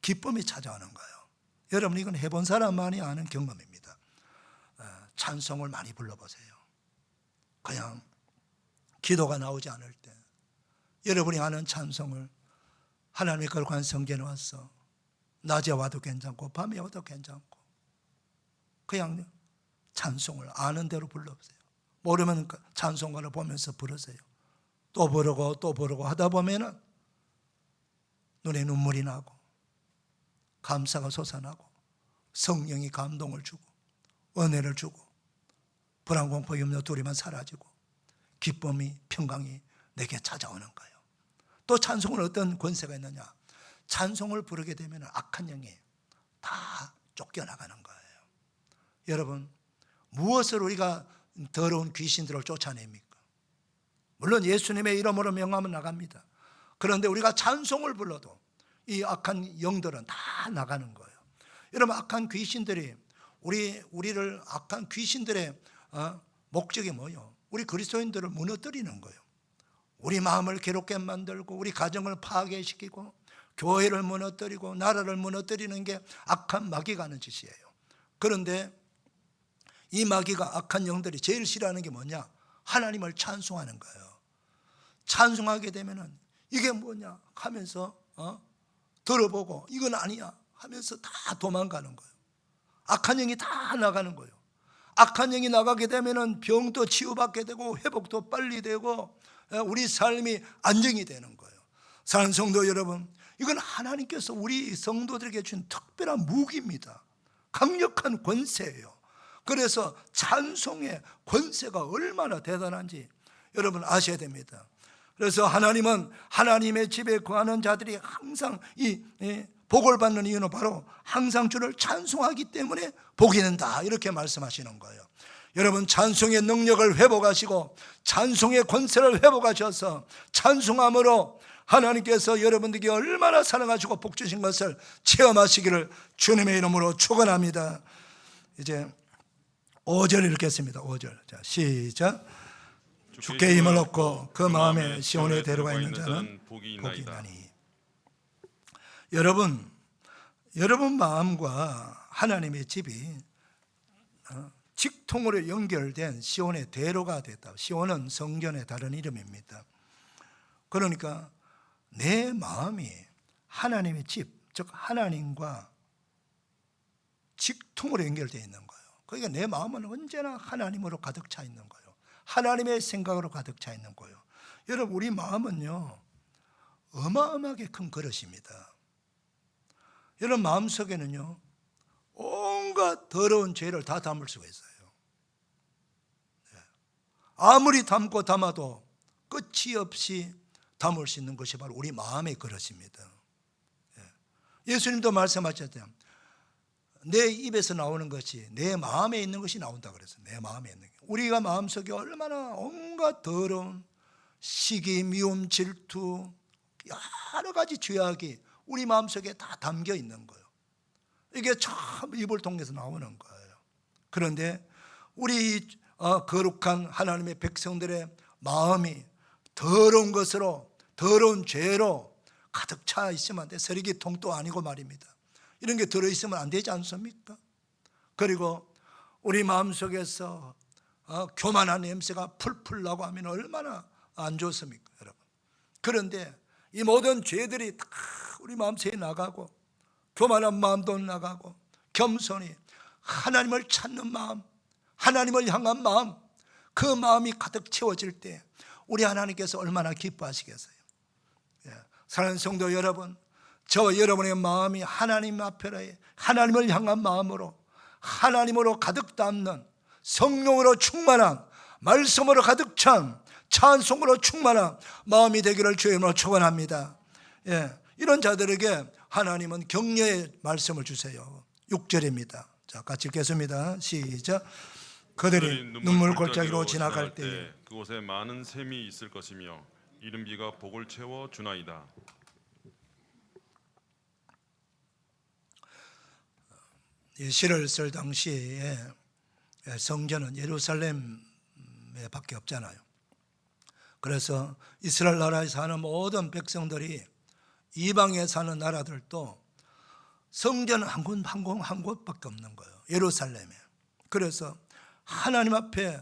기쁨이 찾아오는 거예요. 여러분 이건 해본 사람만이 아는 경험입니다. 찬송을 많이 불러보세요. 그냥 기도가 나오지 않을 때 여러분이 아는 찬송을 하나님의 거룩한 성전에 와서 낮에 와도 괜찮고 밤에 와도 괜찮고 그냥 찬송을 아는 대로 불러보세요. 모르면 찬송가를 보면서 부르세요. 또 부르고 또 부르고 하다 보면은 눈에 눈물이 나고 감사가 솟아나고 성령이 감동을 주고 은혜를 주고 불안, 공포, 염려, 두려움만 사라지고 기쁨이, 평강이 내게 찾아오는 거예요. 또 찬송은 어떤 권세가 있느냐? 찬송을 부르게 되면 악한 영이 다 쫓겨나가는 거예요. 여러분 무엇을 우리가 더러운 귀신들을 쫓아냅니까? 물론 예수님의 이름으로 명하면 나갑니다. 그런데 우리가 찬송을 불러도 이 악한 영들은 다 나가는 거예요. 여러분 악한 귀신들이 우리를 악한 귀신들의 목적이 뭐예요? 우리 그리스도인들을 무너뜨리는 거예요. 우리 마음을 괴롭게 만들고 우리 가정을 파괴시키고 교회를 무너뜨리고 나라를 무너뜨리는 게 악한 마귀가 하는 짓이에요. 그런데 이 마귀가 악한 영들이 제일 싫어하는 게 뭐냐? 하나님을 찬송하는 거예요. 찬송하게 되면은 이게 뭐냐 하면서 들어보고 이건 아니야 하면서 다 도망가는 거예요. 악한 영이 다 나가는 거예요. 악한 영이 나가게 되면은 병도 치유받게 되고 회복도 빨리 되고 우리 삶이 안정이 되는 거예요. 사랑하는 성도 여러분, 이건 하나님께서 우리 성도들에게 준 특별한 무기입니다. 강력한 권세예요. 그래서 찬송의 권세가 얼마나 대단한지 여러분 아셔야 됩니다. 그래서 하나님은 하나님의 집에 거하는 자들이 항상 이 복을 받는 이유는 바로 항상 주를 찬송하기 때문에 복이 된다 이렇게 말씀하시는 거예요. 여러분 찬송의 능력을 회복하시고 찬송의 권세를 회복하셔서 찬송함으로 하나님께서 여러분들에게 얼마나 사랑하시고 복 주신 것을 체험하시기를 주님의 이름으로 축원합니다. 이제 5절 읽겠습니다. 5절. 자, 시작. 주께 힘을 얻고 그 마음에 시온에 데려가 있는 자는 복이 있나니. 여러분 마음과 하나님의 집이 직통으로 연결된 시온의 대로가 됐다. 시온은 성전의 다른 이름입니다. 그러니까 내 마음이 하나님의 집, 즉 하나님과 직통으로 연결되어 있는 거예요. 그러니까 내 마음은 언제나 하나님으로 가득 차 있는 거예요. 하나님의 생각으로 가득 차 있는 거예요. 여러분 우리 마음은요 어마어마하게 큰 그릇입니다. 여러분 마음속에는요 온갖 더러운 죄를 다 담을 수가 있어요. 아무리 담고 담아도 끝이 없이 담을 수 있는 것이 바로 우리 마음의 그릇입니다. 예수님도 말씀하셨잖아요. 내 입에서 나오는 것이 내 마음에 있는 것이 나온다 그랬어요. 내 마음에 있는 게. 우리가 마음속에 얼마나 온갖 더러운 시기, 미움, 질투 여러 가지 죄악이 우리 마음속에 다 담겨 있는 거예요. 이게 참 입을 통해서 나오는 거예요. 그런데 우리 거룩한 하나님의 백성들의 마음이 더러운 것으로 더러운 죄로 가득 차 있으면 안 돼. 쓰레기통도 아니고 말입니다. 이런 게 들어있으면 안 되지 않습니까? 그리고 우리 마음속에서 교만한 냄새가 풀풀 나고 하면 얼마나 안 좋습니까 여러분? 그런데 이 모든 죄들이 다 우리 마음속에 나가고 교만한 마음도 나가고 겸손히 하나님을 찾는 마음, 하나님을 향한 마음, 그 마음이 가득 채워질 때 우리 하나님께서 얼마나 기뻐하시겠어요? 사랑하는 성도 여러분, 저와 여러분의 마음이 하나님 앞에 하나님을 향한 마음으로 하나님으로 가득 담는 성령으로 충만한 말씀으로 가득 찬 찬송으로 충만한 마음이 되기를 주의 이름으로 축원합니다. 이런 자들에게 하나님은 격려의 말씀을 주세요. 6절입니다. 자, 같이 읽겠습니다. 시작. 그들이 눈물 골짜기로 지나갈 때 그곳에 많은 샘이 있을 것이며 이른 비가 복을 채워 주나이다. 이 시를 쓸 당시에 성전은 예루살렘에 밖에 없잖아요. 그래서 이스라엘 나라에 사는 모든 백성들이 이방에 사는 나라들도 성전은 한 곳밖에 없는 거예요. 예루살렘에. 그래서 하나님 앞에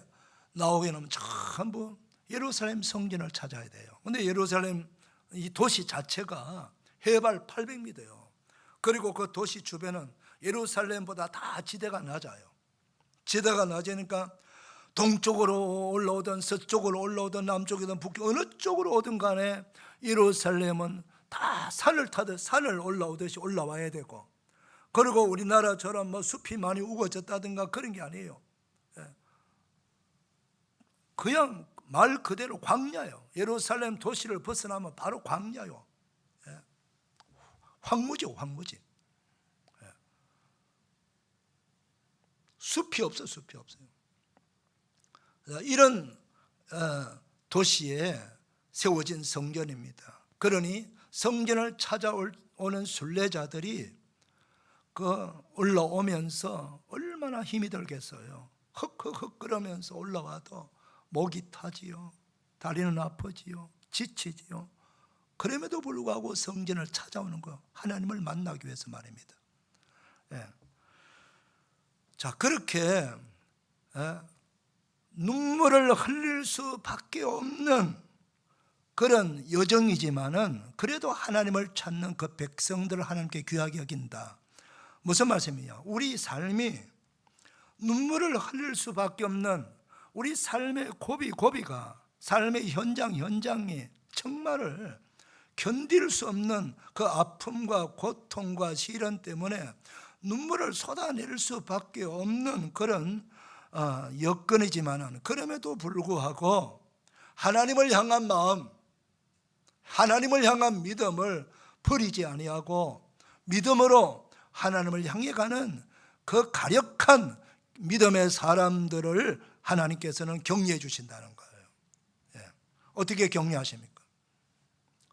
나오게 되면 전부 예루살렘 성전을 찾아야 돼요. 근데 예루살렘 이 도시 자체가 해발 800m예요. 그리고 그 도시 주변은 예루살렘보다 다 지대가 낮아요. 지대가 낮으니까 동쪽으로 올라오든 서쪽으로 올라오든 남쪽이든 북쪽 어느 쪽으로 오든 간에 예루살렘은 다 산을 타듯 산을 올라오듯이 올라와야 되고, 그리고 우리나라처럼 뭐 숲이 많이 우거졌다든가 그런 게 아니에요. 그냥 말 그대로 광야예요. 예루살렘 도시를 벗어나면 바로 광야요. 황무지요, 황무지. 숲이 없어, 숲이 없어요. 이런 도시에 세워진 성전입니다. 그러니 성전을 찾아오는 순례자들이 그 올라오면서 얼마나 힘이 들겠어요. 헉헉헉 그러면서 올라와도 목이 타지요, 다리는 아프지요, 지치지요. 그럼에도 불구하고 성전을 찾아오는 거, 하나님을 만나기 위해서 말입니다. 자, 그렇게 눈물을 흘릴 수밖에 없는 그런 여정이지만은 그래도 하나님을 찾는 그 백성들을 하나님께 귀하게 여긴다. 무슨 말씀이냐? 우리 삶이 눈물을 흘릴 수밖에 없는 우리 삶의 고비가, 삶의 현장이 정말을 견딜 수 없는 그 아픔과 고통과 시련 때문에 눈물을 쏟아낼 수밖에 없는 그런 여건이지만은 그럼에도 불구하고 하나님을 향한 마음, 하나님을 향한 믿음을 버리지 아니하고 믿음으로 하나님을 향해 가는 그 가력한 믿음의 사람들을 하나님께서는 격려해 주신다는 거예요. 어떻게 격려하십니까?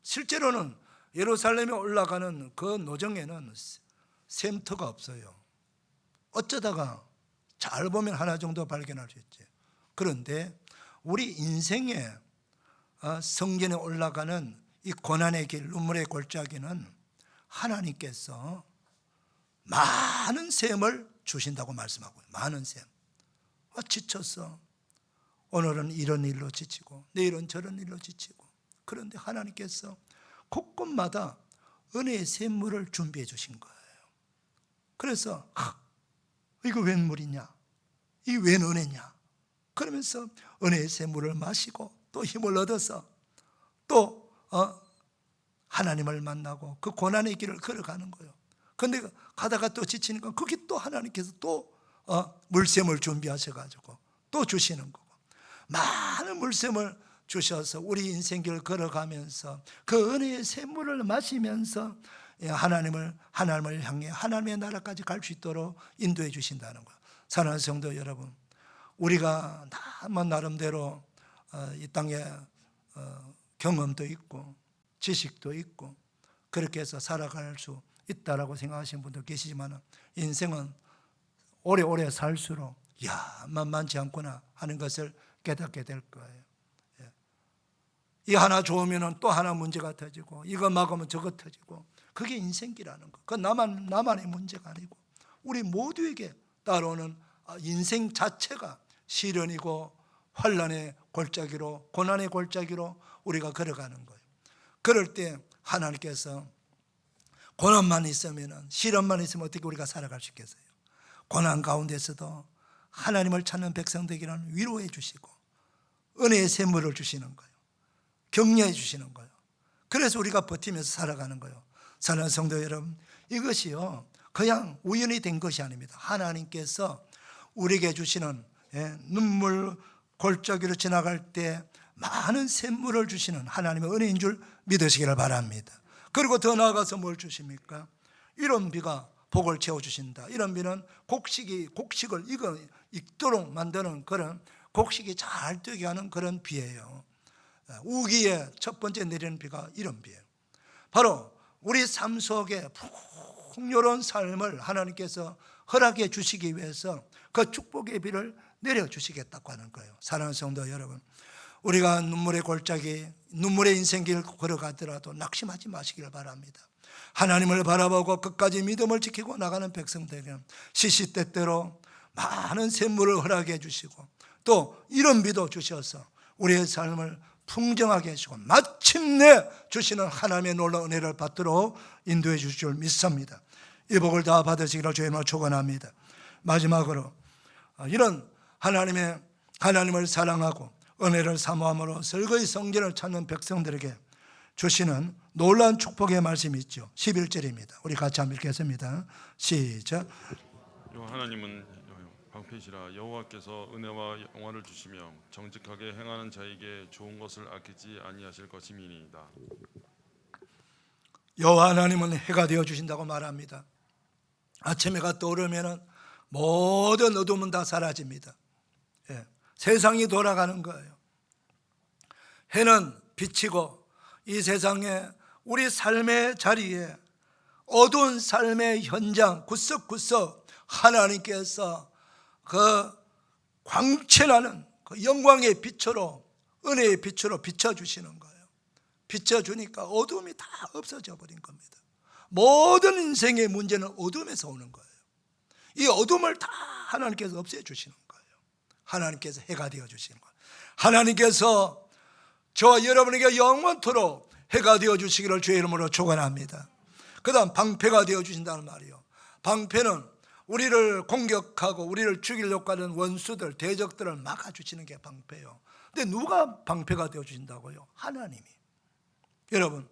실제로는 예루살렘에 올라가는 그 노정에는 샘터가 없어요. 어쩌다가 잘 보면 하나 정도 발견할 수 있지. 그런데 우리 인생에 성전에 올라가는 이 고난의 길, 눈물의 골짜기는 하나님께서 많은 샘을 주신다고 말씀하고요. 많은 샘. 지쳤어. 오늘은 이런 일로 지치고 내일은 저런 일로 지치고, 그런데 하나님께서 곳곳마다 은혜의 샘물을 준비해 주신 거예요. 그래서 이거 웬 물이냐, 이 웬 은혜냐, 그러면서 은혜의 샘물을 마시고 또 힘을 얻어서 또 하나님을 만나고 그 고난의 길을 걸어가는 거예요. 그런데 가다가 또 지치니까 거기 또 하나님께서 또 물샘을 준비하셔가지고 또 주시는 거고, 많은 물샘을 주셔서 우리 인생길을 걸어가면서 그 은혜의 샘물을 마시면서 하나님을 향해 하나님의 나라까지 갈 수 있도록 인도해 주신다는 거예요. 사랑하는 성도 여러분, 우리가 나름대로 이 땅에 경험도 있고 지식도 있고 그렇게 해서 살아갈 수 있다라고 생각하시는 분도 계시지만 인생은 오래오래 살수록 만만치 않구나 하는 것을 깨닫게 될 거예요. 이 하나 좋으면 또 하나 문제가 터지고 이거 막으면 저거 터지고, 그게 인생기라는 거. 그건 나만의 문제가 아니고 우리 모두에게 따라오는 인생 자체가 시련이고 환난의 골짜기로, 고난의 골짜기로 우리가 걸어가는 거예요. 그럴 때 하나님께서 고난만 있으면, 시련만 있으면 어떻게 우리가 살아갈 수 있겠어요? 고난 가운데서도 하나님을 찾는 백성들에게는 위로해 주시고 은혜의 샘물을 주시는 거예요. 격려해 주시는 거예요. 그래서 우리가 버티면서 살아가는 거예요. 사랑하는 성도 여러분, 이것이요 그냥 우연히 된 것이 아닙니다. 하나님께서 우리에게 주시는 눈물 골짜기로 지나갈 때 많은 샘물을 주시는 하나님의 은혜인 줄 믿으시기를 바랍니다. 그리고 더 나아가서 뭘 주십니까? 이런 비가 복을 채워주신다. 이런 비는 곡식을 익도록 만드는 그런 곡식이 잘 되게 하는 그런 비예요. 우기에 첫 번째 내리는 비가 이런 비예요. 바로 우리 삶 속에 풍요로운 삶을 하나님께서 허락해 주시기 위해서 그 축복의 비를 내려주시겠다고 하는 거예요. 사랑하는 성도 여러분, 우리가 눈물의 골짜기, 눈물의 인생길을 걸어가더라도 낙심하지 마시길 바랍니다. 하나님을 바라보고 끝까지 믿음을 지키고 나가는 백성들에게는 시시때때로 많은 샘물을 허락해 주시고 또 이런 비도 주셔서 우리의 삶을 풍성하게 해주시고 마침내 주시는 하나님의 놀라운 은혜를 받도록 인도해 주실 줄 믿습니다. 이 복을 다 받으시기를 주님으로 축원합니다. 마지막으로 이런 하나님을 사랑하고 은혜를 사모함으로 설거지 성전을 찾는 백성들에게 주시는 놀라운 축복의 말씀이 있죠. 11절입니다. 우리 같이 한번 읽겠습니다. 시작. 하나님은 방패시라. 여호와께서 은혜와 영화를 주시며 정직하게 행하는 자에게 좋은 것을 아끼지 아니하실 것임이니이다. 여호와 하나님은 해가 되어 주신다고 말합니다. 아침 해가 떠오르면 모든 어둠은 다 사라집니다. 세상이 돌아가는 거예요. 해는 비치고 이 세상에 우리 삶의 자리에 어두운 삶의 현장 구석구석 하나님께서 그 광채나는 그 영광의 빛으로 은혜의 빛으로 비춰주시는 거예요. 비춰주니까 어둠이 다 없어져 버린 겁니다. 모든 인생의 문제는 어둠에서 오는 거예요. 이 어둠을 다 하나님께서 없애주시는 거예요. 하나님께서 해가 되어주시는 거예요. 하나님께서 저와 여러분에게 영원토록 해가 되어주시기를 주의 이름으로 축원합니다. 그 다음 방패가 되어주신다는 말이요. 방패는 우리를 공격하고 우리를 죽이려고 하는 원수들, 대적들을 막아주시는 게 방패예요. 근데 누가 방패가 되어주신다고요? 하나님이. 여러분,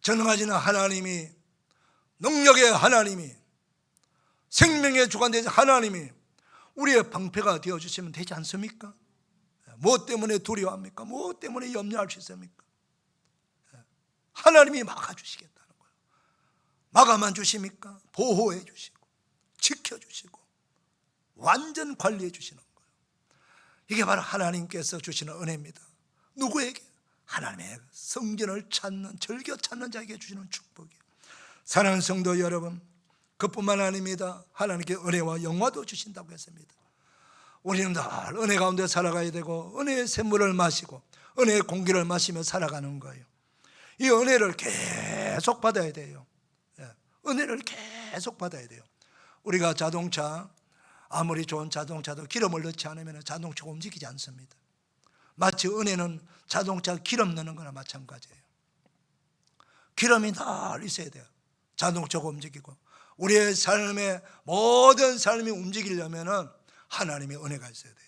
전능하시는 하나님이, 능력의 하나님이, 생명의 주관되신 하나님이 우리의 방패가 되어주시면 되지 않습니까? 무엇 때문에 두려워합니까? 무엇 때문에 염려할 수 있습니까? 하나님이 막아주시겠다는 거예요. 막아만 주십니까? 보호해 주시고 지켜주시고 완전 관리해 주시는 거예요. 이게 바로 하나님께서 주시는 은혜입니다. 누구에게? 하나님의 성전을 찾는, 즐겨 찾는 자에게 주시는 축복이에요. 사랑하는 성도 여러분, 그뿐만 아닙니다. 하나님께 은혜와 영화도 주신다고 했습니다. 우리는 늘 은혜 가운데 살아가야 되고 은혜의 샘물을 마시고 은혜의 공기를 마시며 살아가는 거예요. 이 은혜를 계속 받아야 돼요. 은혜를 계속 받아야 돼요. 우리가 자동차, 아무리 좋은 자동차도 기름을 넣지 않으면 자동차가 움직이지 않습니다. 마치 은혜는 자동차 기름 넣는 거나 마찬가지예요. 기름이 늘 있어야 돼요. 자동차가 움직이고 우리의 삶의 모든 삶이 움직이려면 하나님의 은혜가 있어야 돼요.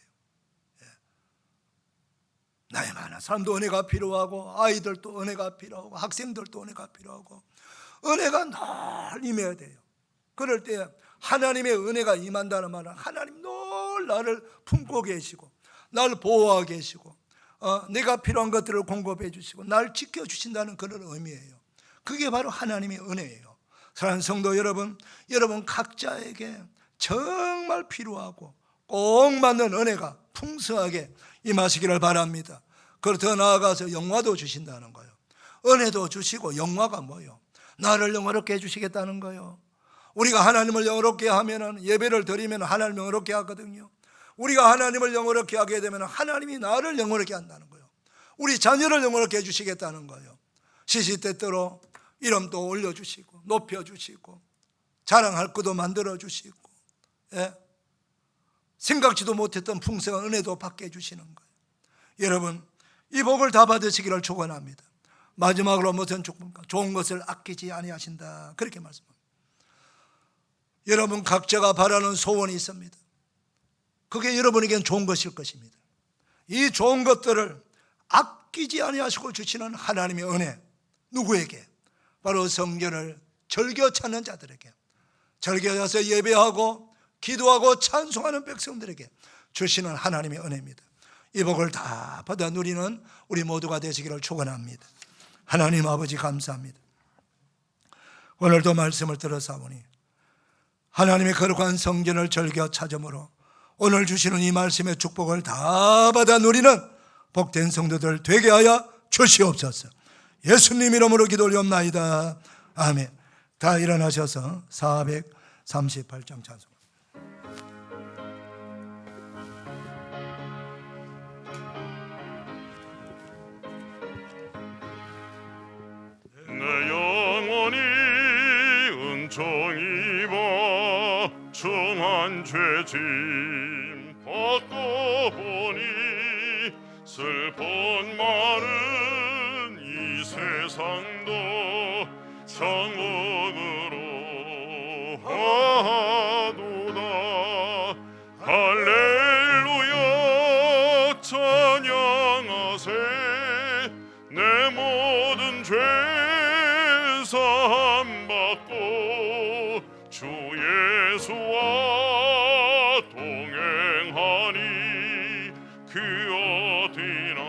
나이 많은 사람도 은혜가 필요하고 아이들도 은혜가 필요하고 학생들도 은혜가 필요하고 은혜가 늘 임해야 돼요. 그럴 때 하나님의 은혜가 임한다는 말은 하나님 늘 나를 품고 계시고 나를 보호하고 계시고 내가 필요한 것들을 공급해 주시고 나를 지켜주신다는 그런 의미예요. 그게 바로 하나님의 은혜예요. 사랑하는 성도 여러분, 여러분 각자에게 정말 필요하고 꼭 맞는 은혜가 풍성하게 임하시기를 바랍니다. 그리고 더 나아가서 영화도 주신다는 거예요. 은혜도 주시고 영화가 뭐예요? 나를 영화롭게 해주시겠다는 거예요. 우리가 하나님을 영화롭게 하면 예배를 드리면 하나님을 영화롭게 하거든요. 우리가 하나님을 영화롭게 하게 되면 하나님이 나를 영화롭게 한다는 거예요. 우리 자녀를 영화롭게 해주시겠다는 거예요. 시시때때로 이름도 올려주시고 높여주시고 자랑할 것도 만들어주시고 생각지도 못했던 풍성한 은혜도 받게 해주시는 거예요. 여러분, 이 복을 다 받으시기를 축원합니다. 마지막으로 무슨 축복입니까? 좋은 것을 아끼지 아니하신다, 그렇게 말씀합니다. 여러분 각자가 바라는 소원이 있습니다. 그게 여러분에게는 좋은 것일 것입니다. 이 좋은 것들을 아끼지 아니하시고 주시는 하나님의 은혜, 누구에게? 바로 성전을 즐겨 찾는 자들에게, 절개자서 예배하고 기도하고 찬송하는 백성들에게 주시는 하나님의 은혜입니다. 이 복을 다 받아 누리는 우리 모두가 되시기를 축원합니다. 하나님 아버지 감사합니다. 오늘도 말씀을 들어사오니 하나님의 거룩한 성전을 즐겨 찾음으로 오늘 주시는 이 말씀의 축복을 다 받아 누리는 복된 성도들 되게 하여 주시옵소서. 예수님 이름으로 기도 올리옵나이다. 아멘. 다 일어나셔서 438장 찬송. 내 영혼이 은총 입어 중한 죄짐 벗고 보니 슬픈 많은 이 세상도 정음으로 하도다. 할렐루야 찬양하세. 내 모든 죄 사함받고 주 예수와 동행하니 그 어디나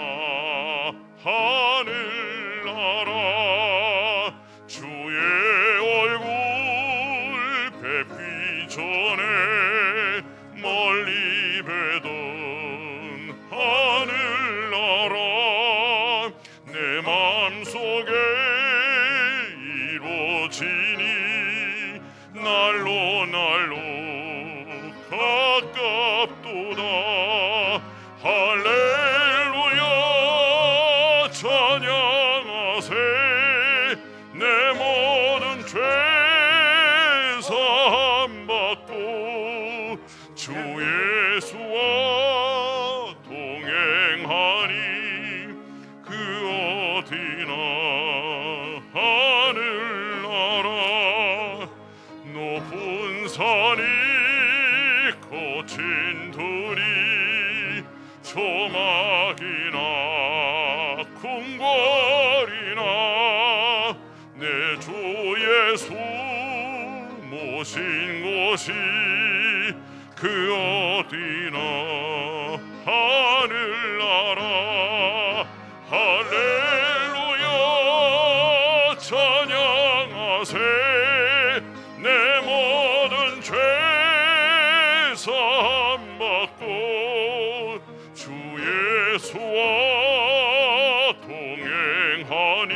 하늘나라. 주의 얼굴 뵙기 전에 멀리 뵈던 하늘나라. 내 맘속에 이루어지니 날로 날로 가깝도다. 할렐루야 찬양하세. 내 모든 죄 사함받고 주 예수와 동행하니 그 어디나 하늘나라. 높은 산이 거친 들이 조막이나 궁궐이나 내 주 예수 모신 곳이 그 어디나 하늘나라. 할렐루야 찬양하세. 내 모든 죄 사함받고 주 예수와 동행하니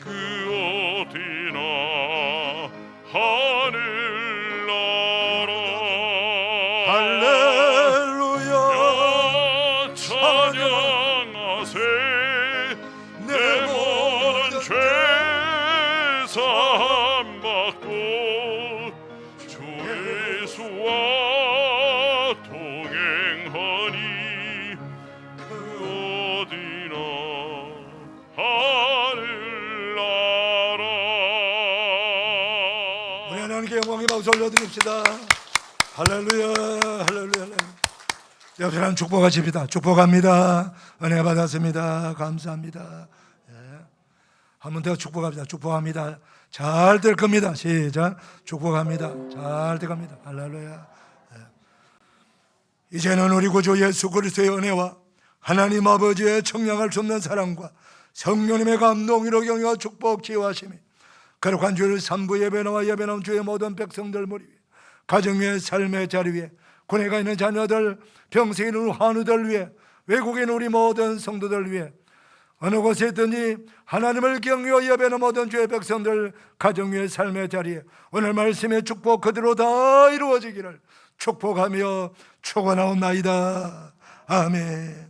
그 어디나 하늘나라. 할렐루야 찬양하세. 내 모든 죄 사함받고 주 예수와 동행하니 그 어디나 하늘나라. 우리 하나님께 영광의 박수 올려드립시다. 할렐루야 할렐루야 할렐루야. 옆에 사람 축복하십니다. 축복합니다. 은혜 받았습니다. 감사합니다. 한 번 더 축복합니다. 축복합니다. 잘 될 겁니다. 시작. 축복합니다. 잘 될 겁니다. 할렐루야. 이제는 우리 구주 예수 그리스도의 은혜와 하나님 아버지의 청량할 수 없는 사랑과 성령님의 감동, 위로, 경외와 축복, 기여하심이 거룩한 주일 3부 예배나와 예배나온 주의 모든 백성들 머리 위에, 가정 위에, 삶의 자리 위에, 군에 가 있는 자녀들, 병세에 있는 환우들 위에, 외국에 있는 우리 모든 성도들 위에, 어느 곳에 있든지 하나님을 경외하여 예배하는 모든 주의 백성들 가정 위에, 삶의 자리에 오늘 말씀의 축복 그대로 다 이루어지기를 축복하며 축원하옵나이다. 아멘.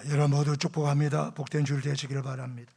여러분 모두 축복합니다. 복된 주일 되시길 바랍니다.